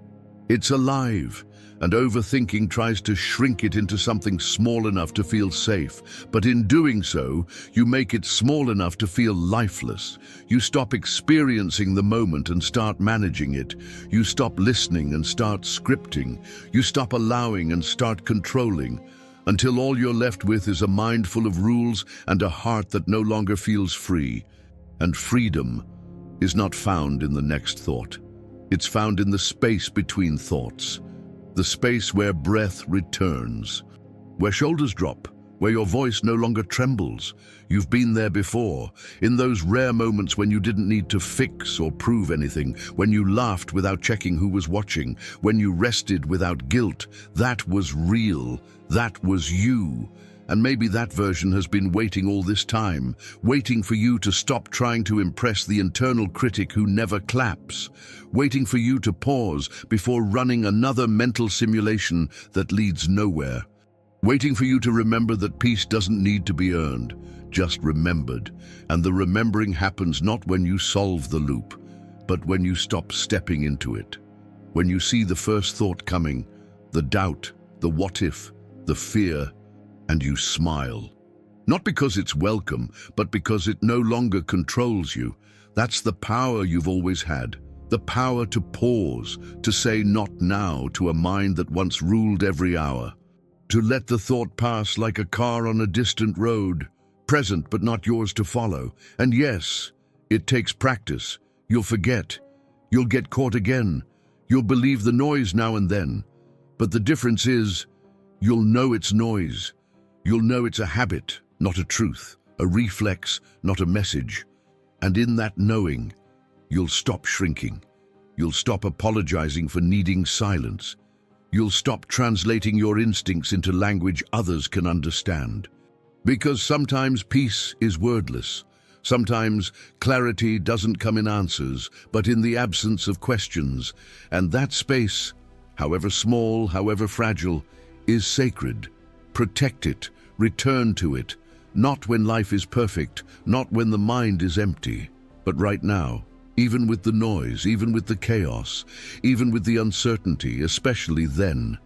it's alive. And overthinking tries to shrink it into something small enough to feel safe. But in doing so, you make it small enough to feel lifeless. You stop experiencing the moment and start managing it. You stop listening and start scripting. You stop allowing and start controlling, until all you're left with is a mind full of rules and a heart that no longer feels free. And freedom is not found in the next thought. It's found in the space between thoughts. The space where breath returns, where shoulders drop, where your voice no longer trembles. You've been there before, in those rare moments when you didn't need to fix or prove anything, when you laughed without checking who was watching, when you rested without guilt. That was real. That was you. And maybe that version has been waiting all this time, waiting for you to stop trying to impress the internal critic who never claps, waiting for you to pause before running another mental simulation that leads nowhere, waiting for you to remember that peace doesn't need to be earned, just remembered. And the remembering happens not when you solve the loop, but when you stop stepping into it. When you see the first thought coming, the doubt, the what if, the fear, and you smile. Not because it's welcome, but because it no longer controls you. That's the power you've always had. The power to pause, to say not now to a mind that once ruled every hour. To let the thought pass like a car on a distant road, present but not yours to follow. And yes, it takes practice. You'll forget. You'll get caught again. You'll believe the noise now and then. But the difference is, you'll know it's noise. You'll know it's a habit, not a truth, a reflex, not a message. And in that knowing, you'll stop shrinking. You'll stop apologizing for needing silence. You'll stop translating your instincts into language others can understand. Because sometimes peace is wordless. Sometimes clarity doesn't come in answers, but in the absence of questions. And that space, however small, however fragile, is sacred. Protect it, return to it, not when life is perfect, not when the mind is empty, but right now, even with the noise, even with the chaos, even with the uncertainty, especially then.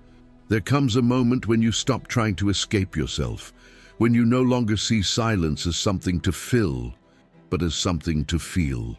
There comes a moment when you stop trying to escape yourself, when you no longer see silence as something to fill, but as something to feel.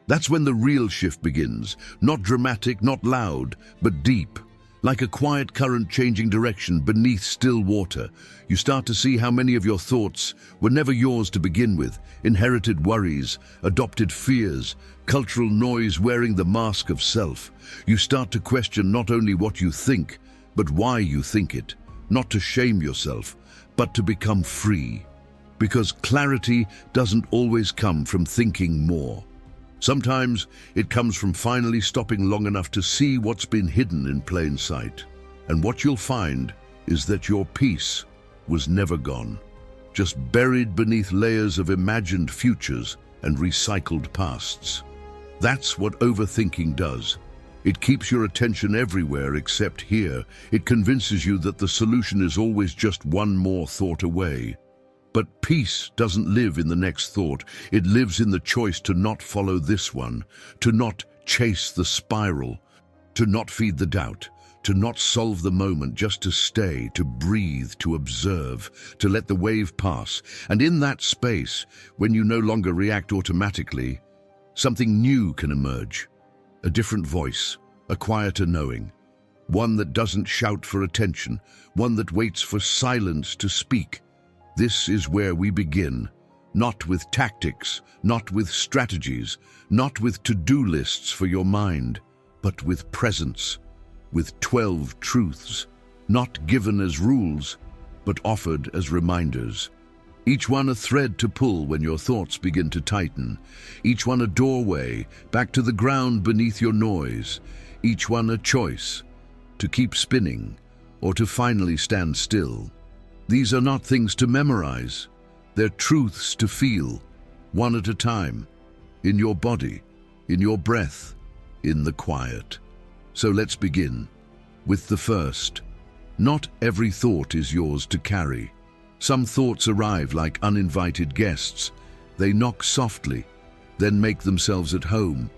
That's when the real shift begins, not dramatic, not loud, but deep. Like a quiet current changing direction beneath still water, you start to see how many of your thoughts were never yours to begin with. Inherited worries, adopted fears, cultural noise wearing the mask of self. You start to question not only what you think, but why you think it. Not to shame yourself, but to become free. Because clarity doesn't always come from thinking more. Sometimes it comes from finally stopping long enough to see what's been hidden in plain sight. And what you'll find is that your peace was never gone, just buried beneath layers of imagined futures and recycled pasts. That's what overthinking does. It keeps your attention everywhere except here. It convinces you that the solution is always just one more thought away. But peace doesn't live in the next thought. It lives in the choice to not follow this one, to not chase the spiral, to not feed the doubt, to not solve the moment, just to stay, to breathe, to observe, to let the wave pass. And in that space, when you no longer react automatically, something new can emerge. A different voice, a quieter knowing, one that doesn't shout for attention, one that waits for silence to speak. This is where we begin, not with tactics, not with strategies, not with to-do lists for your mind, but with presence, with 12 truths, not given as rules, but offered as reminders. Each one a thread to pull when your thoughts begin to tighten, each one a doorway back to the ground beneath your noise, each one a choice, to keep spinning or to finally stand still. These are not things to memorize. They're truths to feel, one at a time, in your body, in your breath, in the quiet. So let's begin with the first. Not every thought is yours to carry. Some thoughts arrive like uninvited guests. They knock softly, then make themselves at home.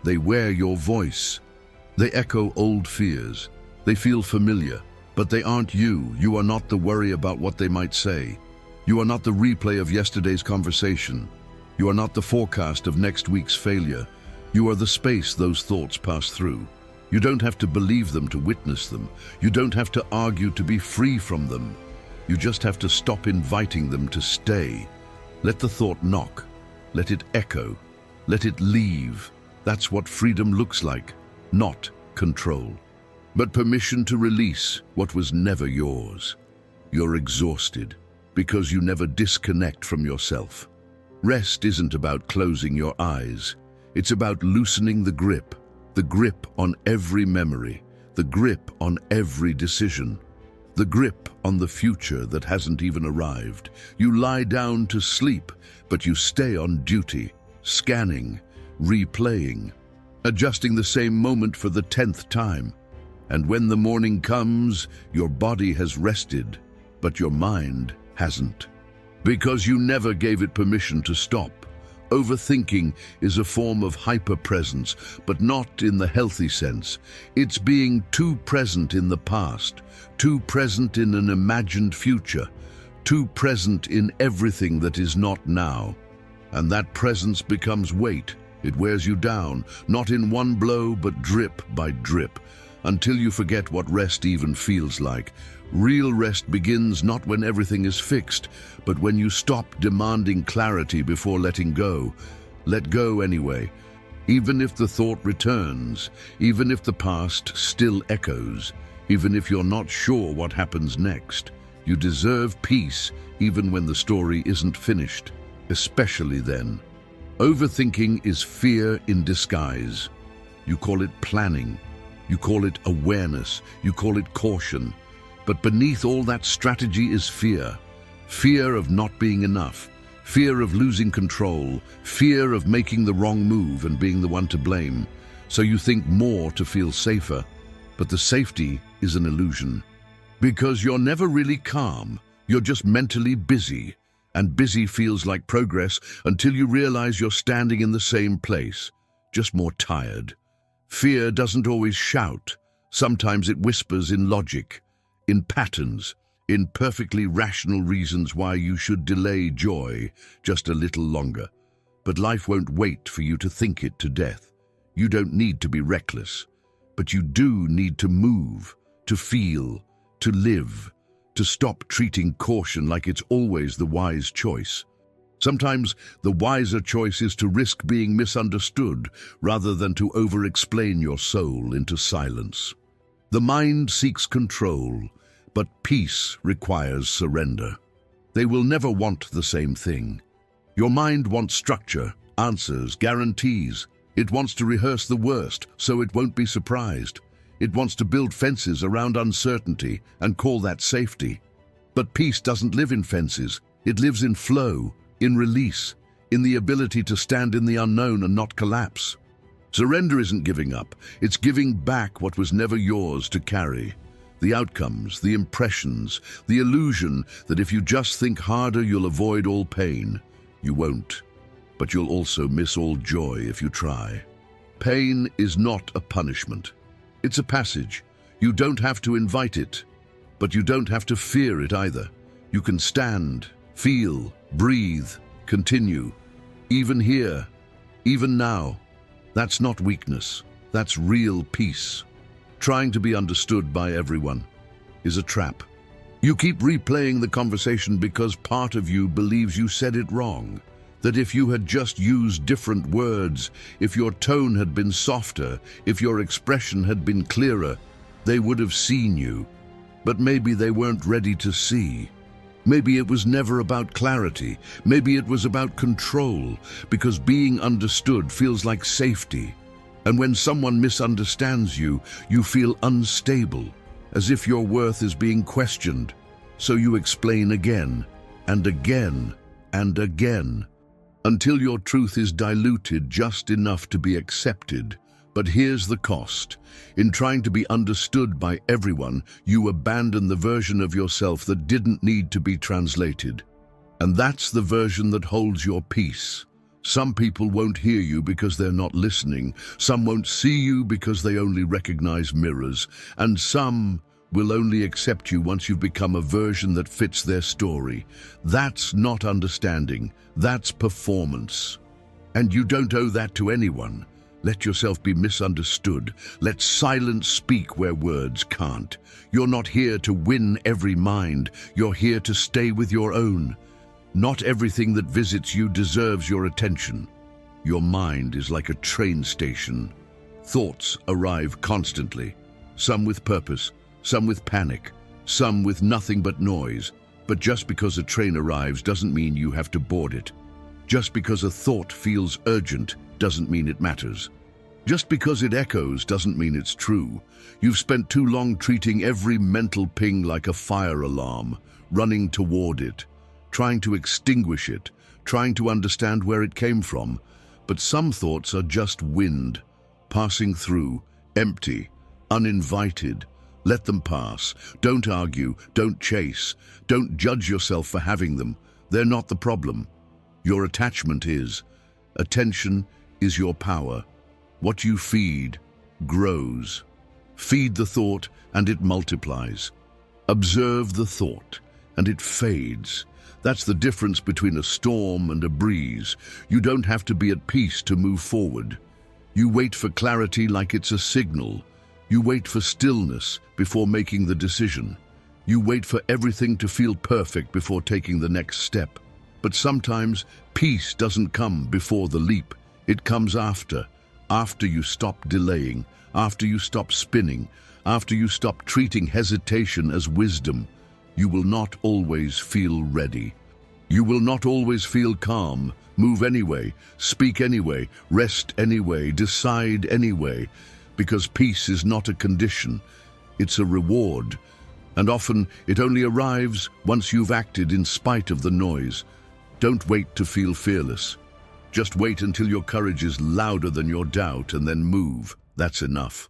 They wear your voice. They echo old fears. They feel familiar. But they aren't you. You are not the worry about what they might say. You are not the replay of yesterday's conversation. You are not the forecast of next week's failure. You are the space those thoughts pass through. You don't have to believe them to witness them. You don't have to argue to be free from them. You just have to stop inviting them to stay. Let the thought knock. Let it echo. Let it leave. That's what freedom looks like, not control. But permission to release what was never yours. You're exhausted because you never disconnect from yourself. Rest isn't about closing your eyes. It's about loosening the grip on every memory, the grip on every decision. the grip on the future that hasn't even arrived. You lie down to sleep, but you stay on duty, scanning, replaying, adjusting the same moment for the 10th time. And when the morning comes, your body has rested, but your mind hasn't. Because you never gave it permission to stop. Overthinking is a form of hyper-presence, but not in the healthy sense. It's being too present in the past, too present in an imagined future, too present in everything that is not now. And that presence becomes weight. It wears you down, not in one blow, but drip by drip, until you forget what rest even feels like. Real rest begins not when everything is fixed, but when you stop demanding clarity before letting go. Let go anyway. Even if the thought returns, even if the past still echoes, even if you're not sure what happens next. You deserve peace even when the story isn't finished, especially then. Overthinking is fear in disguise. You call it planning, you call it awareness, you call it caution. But beneath all that strategy is fear. Fear of not being enough, fear of losing control, fear of making the wrong move and being the one to blame. So you think more to feel safer, but the safety is an illusion. Because you're never really calm, you're just mentally busy. And busy feels like progress until you realize you're standing in the same place, just more tired. Fear doesn't always shout. Sometimes it whispers in logic, in patterns, in perfectly rational reasons why you should delay joy just a little longer. But life won't wait for you to think it to death. You don't need to be reckless, but you do need to move, to feel, to live, to stop treating caution like it's always the wise choice. Sometimes the wiser choice is to risk being misunderstood rather than to over-explain your soul into silence. The mind seeks control, but peace requires surrender. They will never want the same thing. Your mind wants structure, answers, guarantees. It wants to rehearse the worst so it won't be surprised. It wants to build fences around uncertainty and call that safety. But peace doesn't live in fences. It lives in flow, in release, in the ability to stand in the unknown and not collapse. Surrender isn't giving up. It's giving back what was never yours to carry. The outcomes, the impressions, the illusion that if you just think harder, you'll avoid all pain. You won't. But you'll also miss all joy if you try. Pain is not a punishment. It's a passage. You don't have to invite it, but you don't have to fear it either. You can stand, feel, breathe, continue. Even here, even now. That's not weakness. That's real peace. Trying to be understood by everyone is a trap. You keep replaying the conversation because part of you believes you said it wrong. That if you had just used different words, if your tone had been softer, if your expression had been clearer, they would have seen you. But maybe they weren't ready to see. Maybe it was never about clarity. Maybe it was about control, because being understood feels like safety. And when someone misunderstands you, you feel unstable, as if your worth is being questioned. So you explain again, and again, and again, until your truth is diluted just enough to be accepted. But here's the cost. In trying to be understood by everyone, you abandon the version of yourself that didn't need to be translated. And that's the version that holds your peace. Some people won't hear you because they're not listening. Some won't see you because they only recognize mirrors. And some will only accept you once you've become a version that fits their story. That's not understanding. That's performance. And you don't owe that to anyone. Let yourself be misunderstood. Let silence speak where words can't. You're not here to win every mind. You're here to stay with your own. Not everything that visits you deserves your attention. Your mind is like a train station. Thoughts arrive constantly, some with purpose, some with panic, some with nothing but noise. But just because a train arrives doesn't mean you have to board it. Just because a thought feels urgent doesn't mean it matters. Just because it echoes doesn't mean it's true. You've spent too long treating every mental ping like a fire alarm, running toward it, trying to extinguish it, trying to understand where it came from. But some thoughts are just wind, passing through, empty, uninvited. Let them pass. Don't argue, don't chase, don't judge yourself for having them. They're not the problem. Your attachment is. Attention is your power. What you feed grows. Feed the thought and it multiplies. Observe the thought and it fades. That's the difference between a storm and a breeze. You don't have to be at peace to move forward. You wait for clarity like it's a signal. You wait for stillness before making the decision. You wait for everything to feel perfect before taking the next step. But sometimes peace doesn't come before the leap. It comes after you stop delaying, after you stop spinning, after you stop treating hesitation as wisdom. You will not always feel ready. You will not always feel calm, move anyway, speak anyway, rest anyway, decide anyway, because peace is not a condition, it's a reward. And often it only arrives once you've acted in spite of the noise. Don't wait to feel fearless. Just wait until your courage is louder than your doubt and then move. That's enough.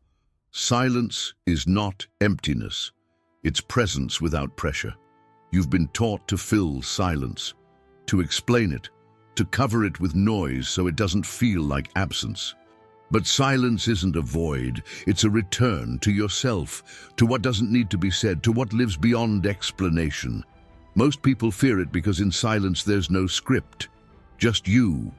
Silence is not emptiness. It's presence without pressure. You've been taught to fill silence, to explain it, to cover it with noise so it doesn't feel like absence. But silence isn't a void, it's a return to yourself, to what doesn't need to be said, to what lives beyond explanation. Most people fear it because in silence there's no script, just you,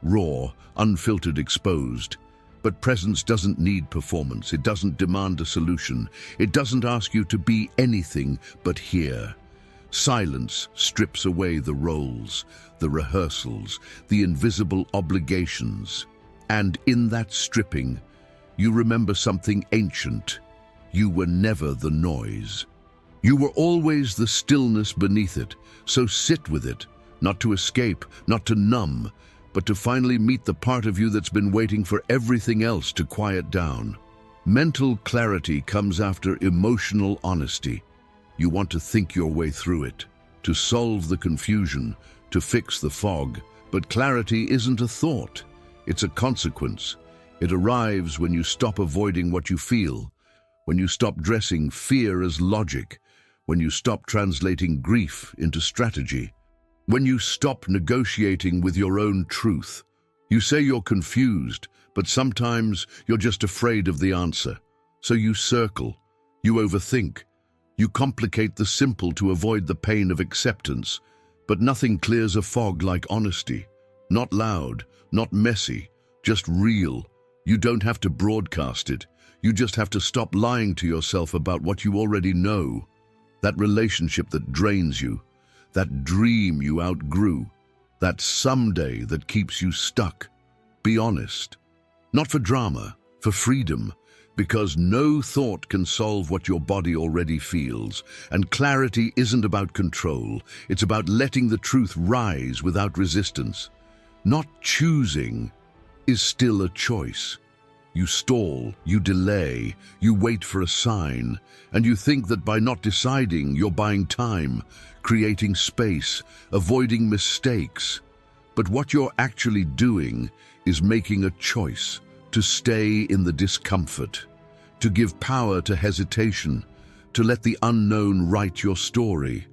raw, unfiltered, exposed. But presence doesn't need performance, it doesn't demand a solution, it doesn't ask you to be anything but here. Silence strips away the roles, the rehearsals, the invisible obligations. And in that stripping, you remember something ancient. You were never the noise. You were always the stillness beneath it, so sit with it, not to escape, not to numb, but to finally meet the part of you that's been waiting for everything else to quiet down. Mental clarity comes after emotional honesty. You want to think your way through it, to solve the confusion, to fix the fog. But clarity isn't a thought, it's a consequence. It arrives when you stop avoiding what you feel, when you stop dressing fear as logic, when you stop translating grief into strategy. When you stop negotiating with your own truth. You say you're confused, but sometimes you're just afraid of the answer. So you circle, you overthink, you complicate the simple to avoid the pain of acceptance. But nothing clears a fog like honesty. Not loud, not messy, just real. You don't have to broadcast it. You just have to stop lying to yourself about what you already know. That relationship that drains you. That dream you outgrew, that someday that keeps you stuck. Be honest. Not for drama, for freedom, because no thought can solve what your body already feels. And clarity isn't about control, it's about letting the truth rise without resistance. Not choosing is still a choice. You stall, you delay, you wait for a sign, and you think that by not deciding, you're buying time, creating space, avoiding mistakes. But what you're actually doing is making a choice to stay in the discomfort, to give power to hesitation, to let the unknown write your story.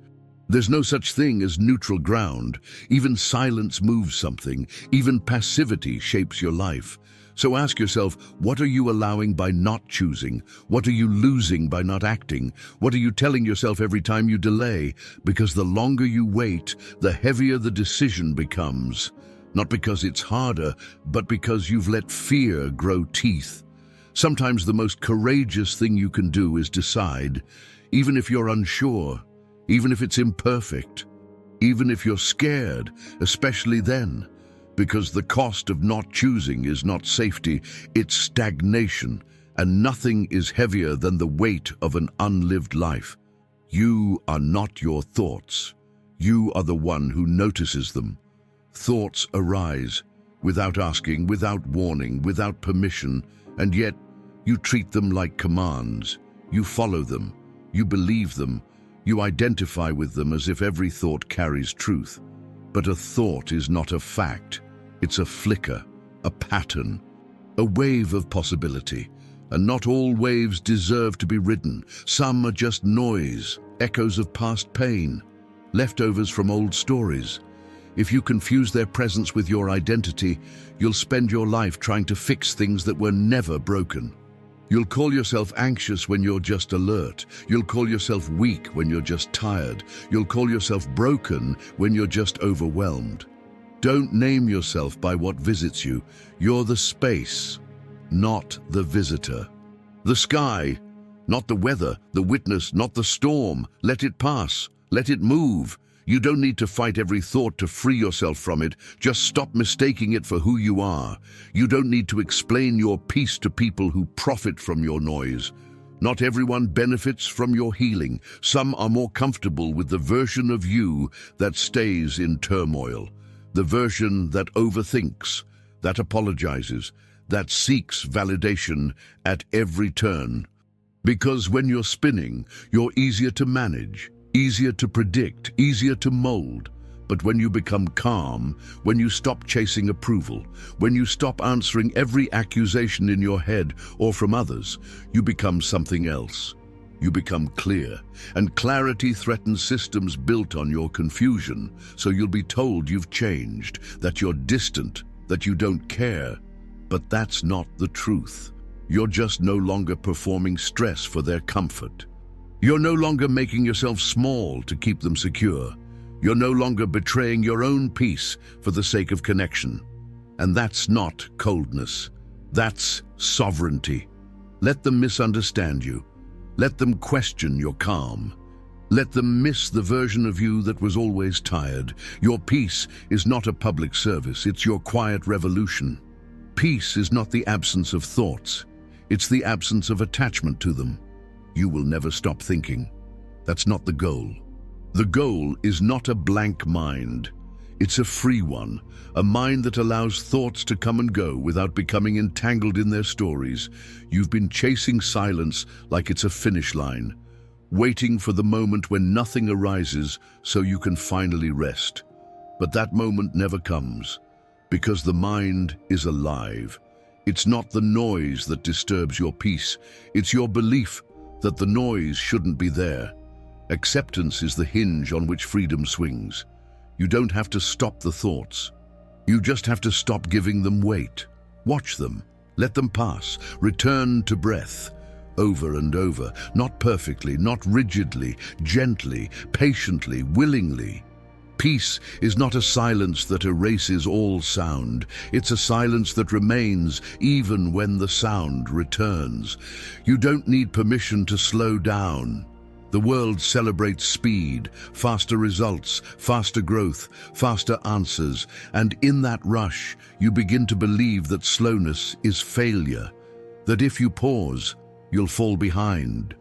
There's no such thing as neutral ground. Even silence moves something, even passivity shapes your life. So ask yourself, what are you allowing by not choosing? What are you losing by not acting? What are you telling yourself every time you delay? Because the longer you wait, the heavier the decision becomes. Not because it's harder, but because you've let fear grow teeth. Sometimes the most courageous thing you can do is decide, even if you're unsure, even if it's imperfect, even if you're scared, especially then. Because the cost of not choosing is not safety, it's stagnation, and nothing is heavier than the weight of an unlived life. You are not your thoughts. You are the one who notices them. Thoughts arise. without asking, without warning, without permission, and yet you treat them like commands. You follow them, you believe them, you identify with them as if every thought carries truth. But a thought is not a fact. It's a flicker, a pattern, a wave of possibility. And not all waves deserve to be ridden. Some are just noise, echoes of past pain, leftovers from old stories. If you confuse their presence with your identity, you'll spend your life trying to fix things that were never broken. You'll call yourself anxious when you're just alert. You'll call yourself weak when you're just tired. You'll call yourself broken when you're just overwhelmed. Don't name yourself by what visits you. You're the space, not the visitor. The sky, not the weather. The witness, not the storm. Let it pass. Let it move. You don't need to fight every thought to free yourself from it. Just stop mistaking it for who you are. You don't need to explain your peace to people who profit from your noise. Not everyone benefits from your healing. Some are more comfortable with the version of you that stays in turmoil. The version that overthinks, that apologizes, that seeks validation at every turn. Because when you're spinning, you're easier to manage, easier to predict, easier to mold. But when you become calm, when you stop chasing approval, when you stop answering every accusation in your head or from others, you become something else. You become clear, and clarity threatens systems built on your confusion. So you'll be told you've changed, that you're distant, that you don't care. But that's not the truth. You're just no longer performing stress for their comfort. You're no longer making yourself small to keep them secure. You're no longer betraying your own peace for the sake of connection. And that's not coldness. That's sovereignty. Let them misunderstand you. Let them question your calm. Let them miss the version of you that was always tired. Your peace is not a public service. It's your quiet revolution. Peace is not the absence of thoughts. It's the absence of attachment to them. You will never stop thinking. That's not the goal. The goal is not a blank mind. It's a free one, a mind that allows thoughts to come and go without becoming entangled in their stories. You've been chasing silence like it's a finish line, waiting for the moment when nothing arises so you can finally rest. But that moment never comes, because the mind is alive. It's not the noise that disturbs your peace. It's your belief that the noise shouldn't be there. Acceptance is the hinge on which freedom swings. You don't have to stop the thoughts. You just have to stop giving them weight. Watch them, let them pass, return to breath, over and over, not perfectly, not rigidly, gently, patiently, willingly. Peace is not a silence that erases all sound. It's a silence that remains even when the sound returns. You don't need permission to slow down. The world celebrates speed, faster results, faster growth, faster answers, and in that rush, you begin to believe that slowness is failure, that if you pause, you'll fall behind,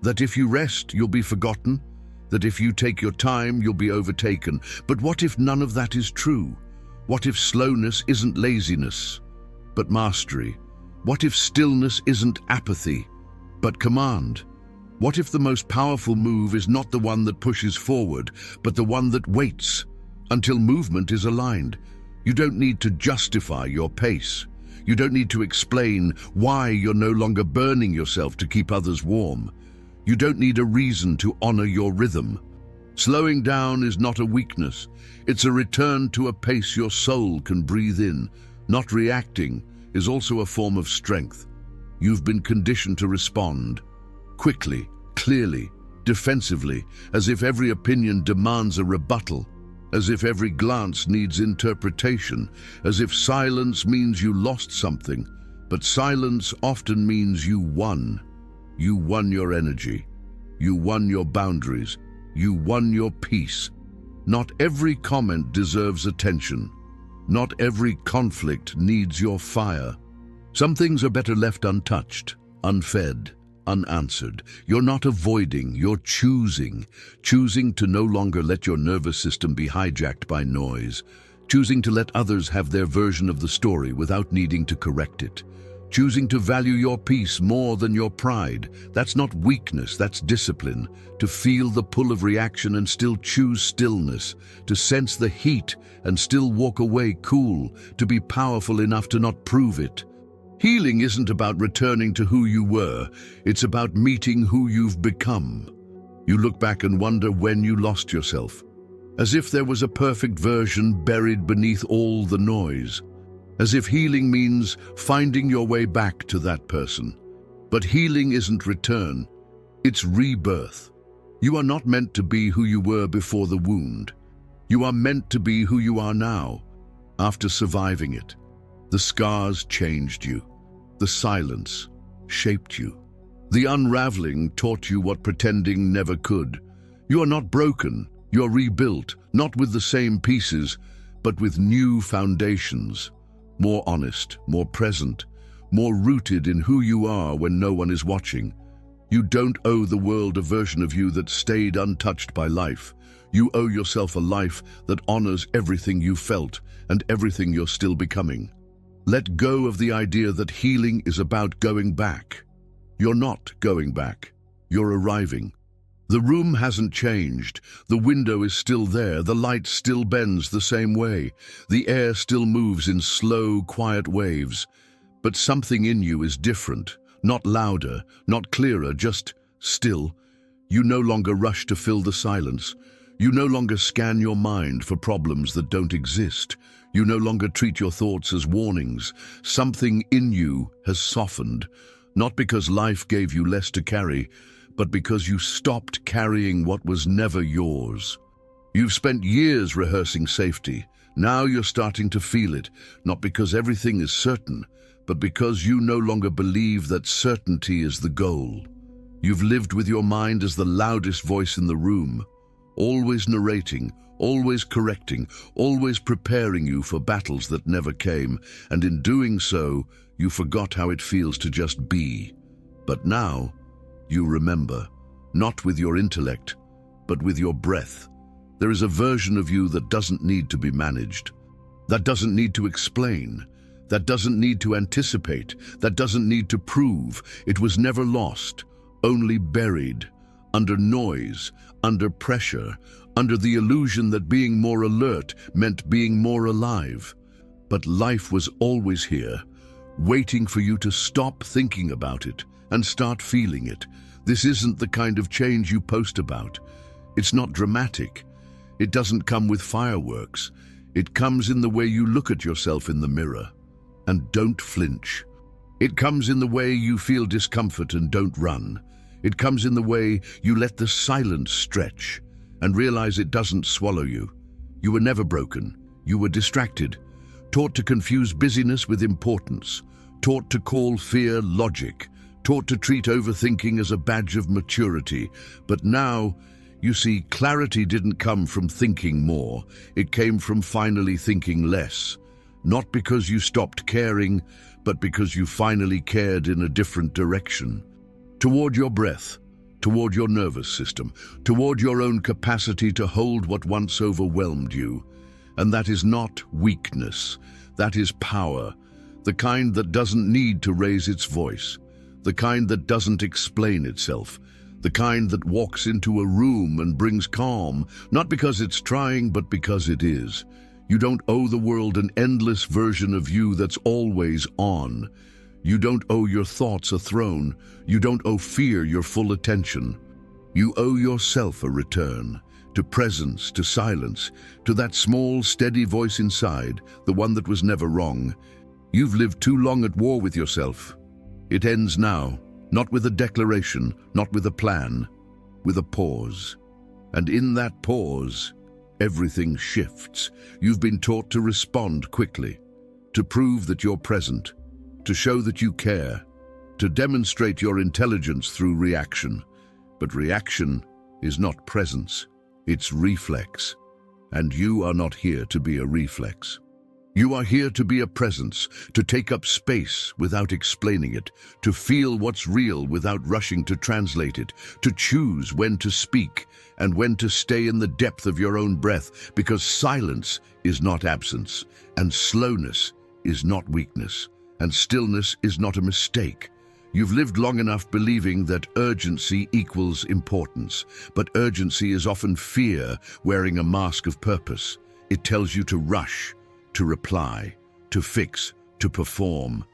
that if you rest, you'll be forgotten, that if you take your time, you'll be overtaken. But what if none of that is true? What if slowness isn't laziness, but mastery? What if stillness isn't apathy, but command? What if the most powerful move is not the one that pushes forward, but the one that waits until movement is aligned? You don't need to justify your pace. You don't need to explain why you're no longer burning yourself to keep others warm. You don't need a reason to honor your rhythm. Slowing down is not a weakness. It's a return to a pace your soul can breathe in. Not reacting is also a form of strength. You've been conditioned to respond quickly, clearly, defensively, as if every opinion demands a rebuttal, as if every glance needs interpretation, as if silence means you lost something. But silence often means you won. You won your energy. You won your boundaries. You won your peace. Not every comment deserves attention. Not every conflict needs your fire. Some things are better left untouched, unfed, unanswered. You're not avoiding, you're choosing to no longer let your nervous system be hijacked by noise, choosing to let others have their version of the story without needing to correct it, choosing to value your peace more than your pride. That's not weakness, that's discipline. To feel the pull of reaction and still choose stillness, to sense the heat and still walk away cool, to be powerful enough to not prove it. Healing isn't about returning to who you were, it's about meeting who you've become. You look back and wonder when you lost yourself, as if there was a perfect version buried beneath all the noise. As if healing means finding your way back to that person. But healing isn't return, it's rebirth. You are not meant to be who you were before the wound. You are meant to be who you are now, after surviving it. The scars changed you. The silence shaped you. The unraveling taught you what pretending never could. You are not broken, you are rebuilt, not with the same pieces, but with new foundations. More honest, more present, more rooted in who you are when no one is watching. You don't owe the world a version of you that stayed untouched by life. You owe yourself a life that honors everything you felt and everything you're still becoming. Let go of the idea that healing is about going back. You're not going back. You're arriving. The room hasn't changed. The window is still there. The light still bends the same way. The air still moves in slow, quiet waves. But something in you is different. Not louder, not clearer, just still. You no longer rush to fill the silence. You no longer scan your mind for problems that don't exist. You no longer treat your thoughts as warnings. Something in you has softened, not because life gave you less to carry, but because you stopped carrying what was never yours. You've spent years rehearsing safety. Now you're starting to feel it, not because everything is certain, but because you no longer believe that certainty is the goal. You've lived with your mind as the loudest voice in the room, always narrating, always correcting, always preparing you for battles that never came, and in doing so, you forgot how it feels to just be. But now, you remember, not with your intellect, but with your breath. There is a version of you that doesn't need to be managed, that doesn't need to explain, that doesn't need to anticipate, that doesn't need to prove. It was never lost, only buried, under noise, under pressure, under the illusion that being more alert meant being more alive. But life was always here, waiting for you to stop thinking about it and start feeling it. This isn't the kind of change you post about. It's not dramatic. It doesn't come with fireworks. It comes in the way you look at yourself in the mirror and don't flinch. It comes in the way you feel discomfort and don't run. It comes in the way you let the silence stretch and realize it doesn't swallow you. You were never broken. You were distracted, taught to confuse busyness with importance, taught to call fear logic, taught to treat overthinking as a badge of maturity. But now, you see, clarity didn't come from thinking more. It came from finally thinking less. Not because you stopped caring, but because you finally cared in a different direction. Toward your breath, toward your nervous system, toward your own capacity to hold what once overwhelmed you. And that is not weakness. That is power. The kind that doesn't need to raise its voice. The kind that doesn't explain itself. The kind that walks into a room and brings calm, not because it's trying, but because it is. You don't owe the world an endless version of you that's always on. You don't owe your thoughts a throne. You don't owe fear your full attention. You owe yourself a return, to presence, to silence, to that small, steady voice inside, the one that was never wrong. You've lived too long at war with yourself. It ends now, not with a declaration, not with a plan, with a pause. And in that pause, everything shifts. You've been taught to respond quickly, to prove that you're present, to show that you care, to demonstrate your intelligence through reaction. But reaction is not presence, it's reflex. And you are not here to be a reflex. You are here to be a presence, to take up space without explaining it, to feel what's real without rushing to translate it, to choose when to speak and when to stay in the depth of your own breath, because silence is not absence, and slowness is not weakness, and stillness is not a mistake. You've lived long enough believing that urgency equals importance, but urgency is often fear wearing a mask of purpose. It tells you to rush, to reply, to fix, to perform.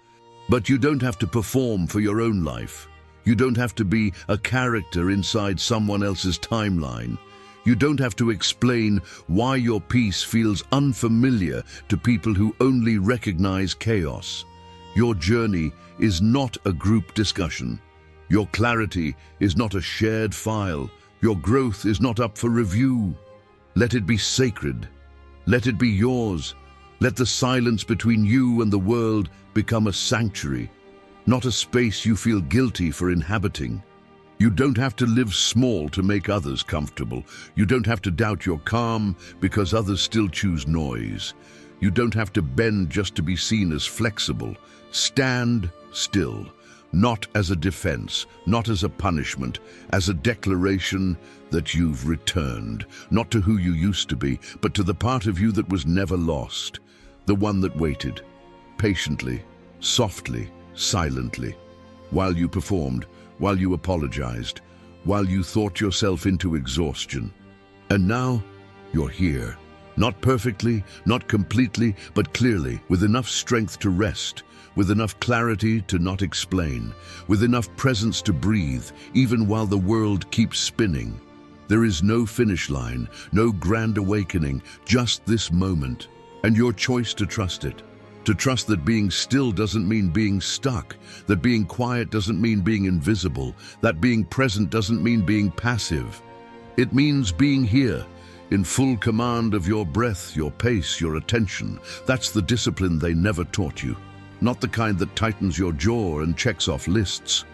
But you don't have to perform for your own life. You don't have to be a character inside someone else's timeline. You don't have to explain why your peace feels unfamiliar to people who only recognize chaos. Your journey is not a group discussion. Your clarity is not a shared file. Your growth is not up for review. Let it be sacred. Let it be yours. Let the silence between you and the world become a sanctuary, not a space you feel guilty for inhabiting. You don't have to live small to make others comfortable. You don't have to doubt your calm because others still choose noise. You don't have to bend just to be seen as flexible. Stand still, not as a defense, not as a punishment, as a declaration that you've returned, not to who you used to be, but to the part of you that was never lost, the one that waited, patiently, softly, silently, while you performed, while you apologized, while you thought yourself into exhaustion. And now, you're here. Not perfectly, not completely, but clearly, with enough strength to rest, with enough clarity to not explain, with enough presence to breathe, even while the world keeps spinning. There is no finish line, no grand awakening, just this moment, and your choice to trust it. To trust that being still doesn't mean being stuck, that being quiet doesn't mean being invisible, that being present doesn't mean being passive. It means being here, in full command of your breath, your pace, your attention. That's the discipline they never taught you. Not the kind that tightens your jaw and checks off lists,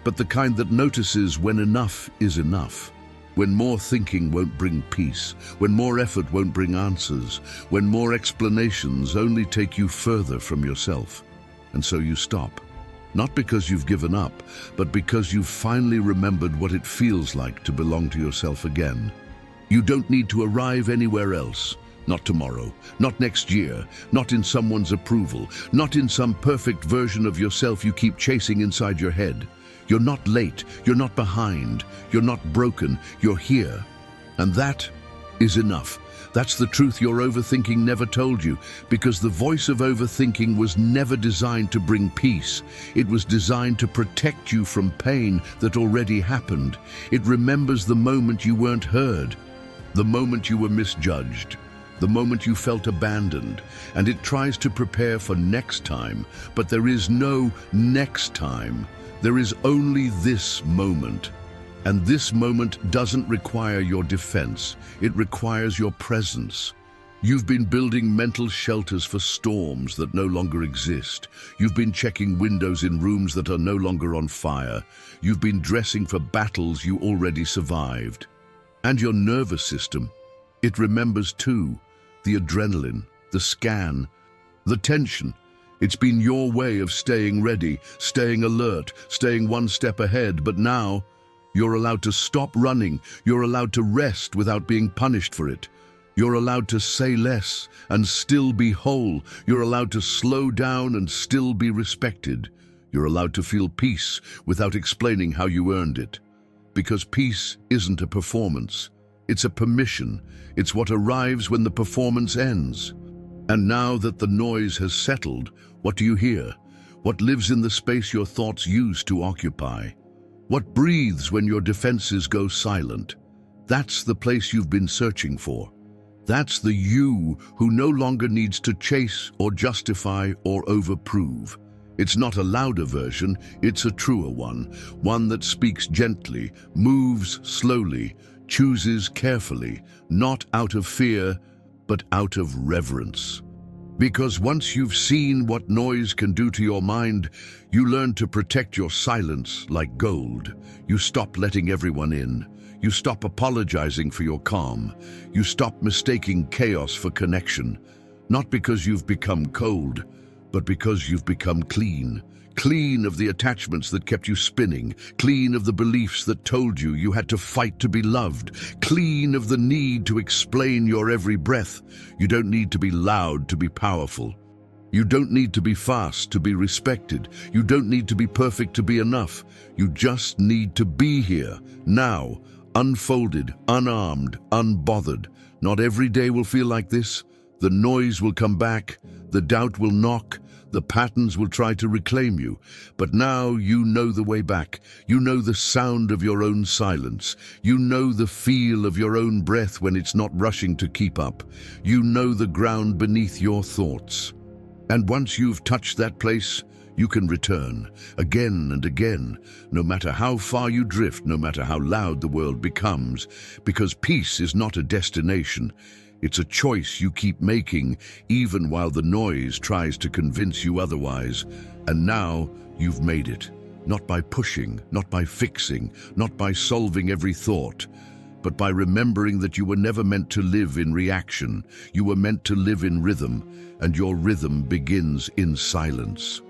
but the kind that notices when enough is enough. When more thinking won't bring peace, when more effort won't bring answers, when more explanations only take you further from yourself. And so you stop. Not because you've given up, but because you've finally remembered what it feels like to belong to yourself again. You don't need to arrive anywhere else. Not tomorrow, not next year, not in someone's approval, not in some perfect version of yourself you keep chasing inside your head. You're not late, you're not behind, you're not broken, you're here. And that is enough. That's the truth your overthinking never told you, because the voice of overthinking was never designed to bring peace. It was designed to protect you from pain that already happened. It remembers the moment you weren't heard, the moment you were misjudged, the moment you felt abandoned, and it tries to prepare for next time. But there is no next time. There is only this moment. And this moment doesn't require your defense. It requires your presence. You've been building mental shelters for storms that no longer exist. You've been checking windows in rooms that are no longer on fire. You've been dressing for battles you already survived. And your nervous system, it remembers too. The adrenaline, the scan, the tension. It's been your way of staying ready, staying alert, staying one step ahead. But now, you're allowed to stop running. You're allowed to rest without being punished for it. You're allowed to say less and still be whole. You're allowed to slow down and still be respected. You're allowed to feel peace without explaining how you earned it. Because peace isn't a performance. It's a permission. It's what arrives when the performance ends. And now that the noise has settled, what do you hear? What lives in the space your thoughts used to occupy? What breathes when your defenses go silent? That's the place you've been searching for. That's the you who no longer needs to chase or justify or overprove. It's not a louder version, it's a truer one that speaks gently, moves slowly, chooses carefully, not out of fear, but out of reverence. Because once you've seen what noise can do to your mind, you learn to protect your silence like gold. You stop letting everyone in. You stop apologizing for your calm. You stop mistaking chaos for connection. Not because you've become cold, but because you've become clean. Clean of the attachments that kept you spinning. Clean of the beliefs that told you you had to fight to be loved. Clean of the need to explain your every breath. You don't need to be loud to be powerful. You don't need to be fast to be respected. You don't need to be perfect to be enough. You just need to be here, now, unfolded, unarmed, unbothered. Not every day will feel like this. The noise will come back, the doubt will knock, the patterns will try to reclaim you. But now you know the way back. You know the sound of your own silence. You know the feel of your own breath when it's not rushing to keep up. You know the ground beneath your thoughts. And once you've touched that place, you can return, again and again, no matter how far you drift, no matter how loud the world becomes, because peace is not a destination. It's a choice you keep making, even while the noise tries to convince you otherwise. And now you've made it, not by pushing, not by fixing, not by solving every thought, but by remembering that you were never meant to live in reaction. You were meant to live in rhythm, and your rhythm begins in silence.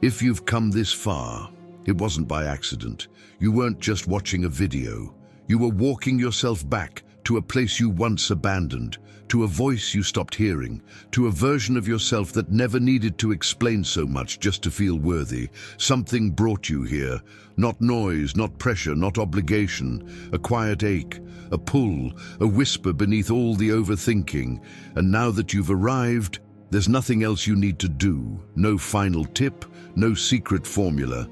If you've come this far, it wasn't by accident. You weren't just watching a video. You were walking yourself back to a place you once abandoned, to a voice you stopped hearing, to a version of yourself that never needed to explain so much just to feel worthy. Something brought you here. Not noise, not pressure, not obligation. A quiet ache, a pull, a whisper beneath all the overthinking. And now that you've arrived, there's nothing else you need to do. No final tip, no secret formula,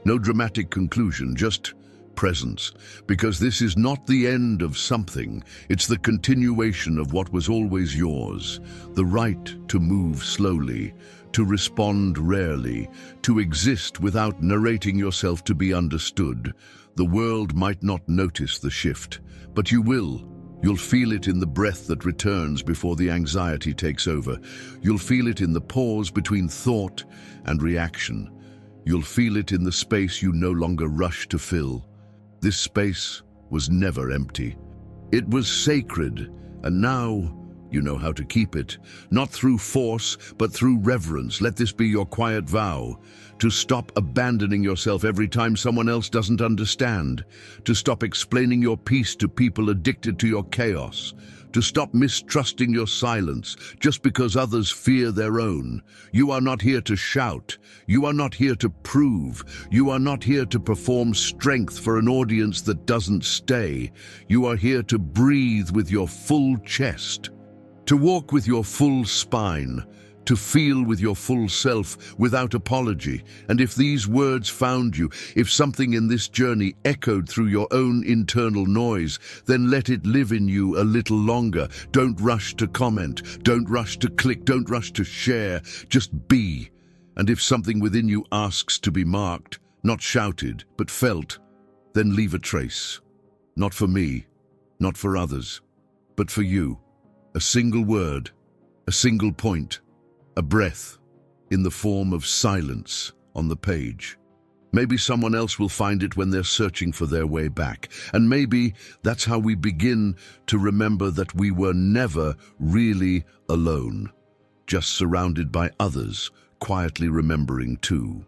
no dramatic conclusion, just presence. Because this is not the end of something, it's the continuation of what was always yours. The right to move slowly, to respond rarely, to exist without narrating yourself to be understood. The world might not notice the shift, but you will. You'll feel it in the breath that returns before the anxiety takes over. You'll feel it in the pause between thought and reaction. You'll feel it in the space you no longer rush to fill. This space was never empty. It was sacred, and now you know how to keep it. Not through force, but through reverence. Let this be your quiet vow. To stop abandoning yourself every time someone else doesn't understand. To stop explaining your peace to people addicted to your chaos. To stop mistrusting your silence just because others fear their own. You are not here to shout. You are not here to prove. You are not here to perform strength for an audience that doesn't stay. You are here to breathe with your full chest. To walk with your full spine, to feel with your full self without apology. And if these words found you, if something in this journey echoed through your own internal noise, then let it live in you a little longer. Don't rush to comment, don't rush to click, don't rush to share, just be. And if something within you asks to be marked, not shouted, but felt, then leave a trace. Not for me, not for others, but for you. A single word, a single point, a breath in the form of silence on the page. Maybe someone else will find it when they're searching for their way back. And maybe that's how we begin to remember that we were never really alone, just surrounded by others, quietly remembering too.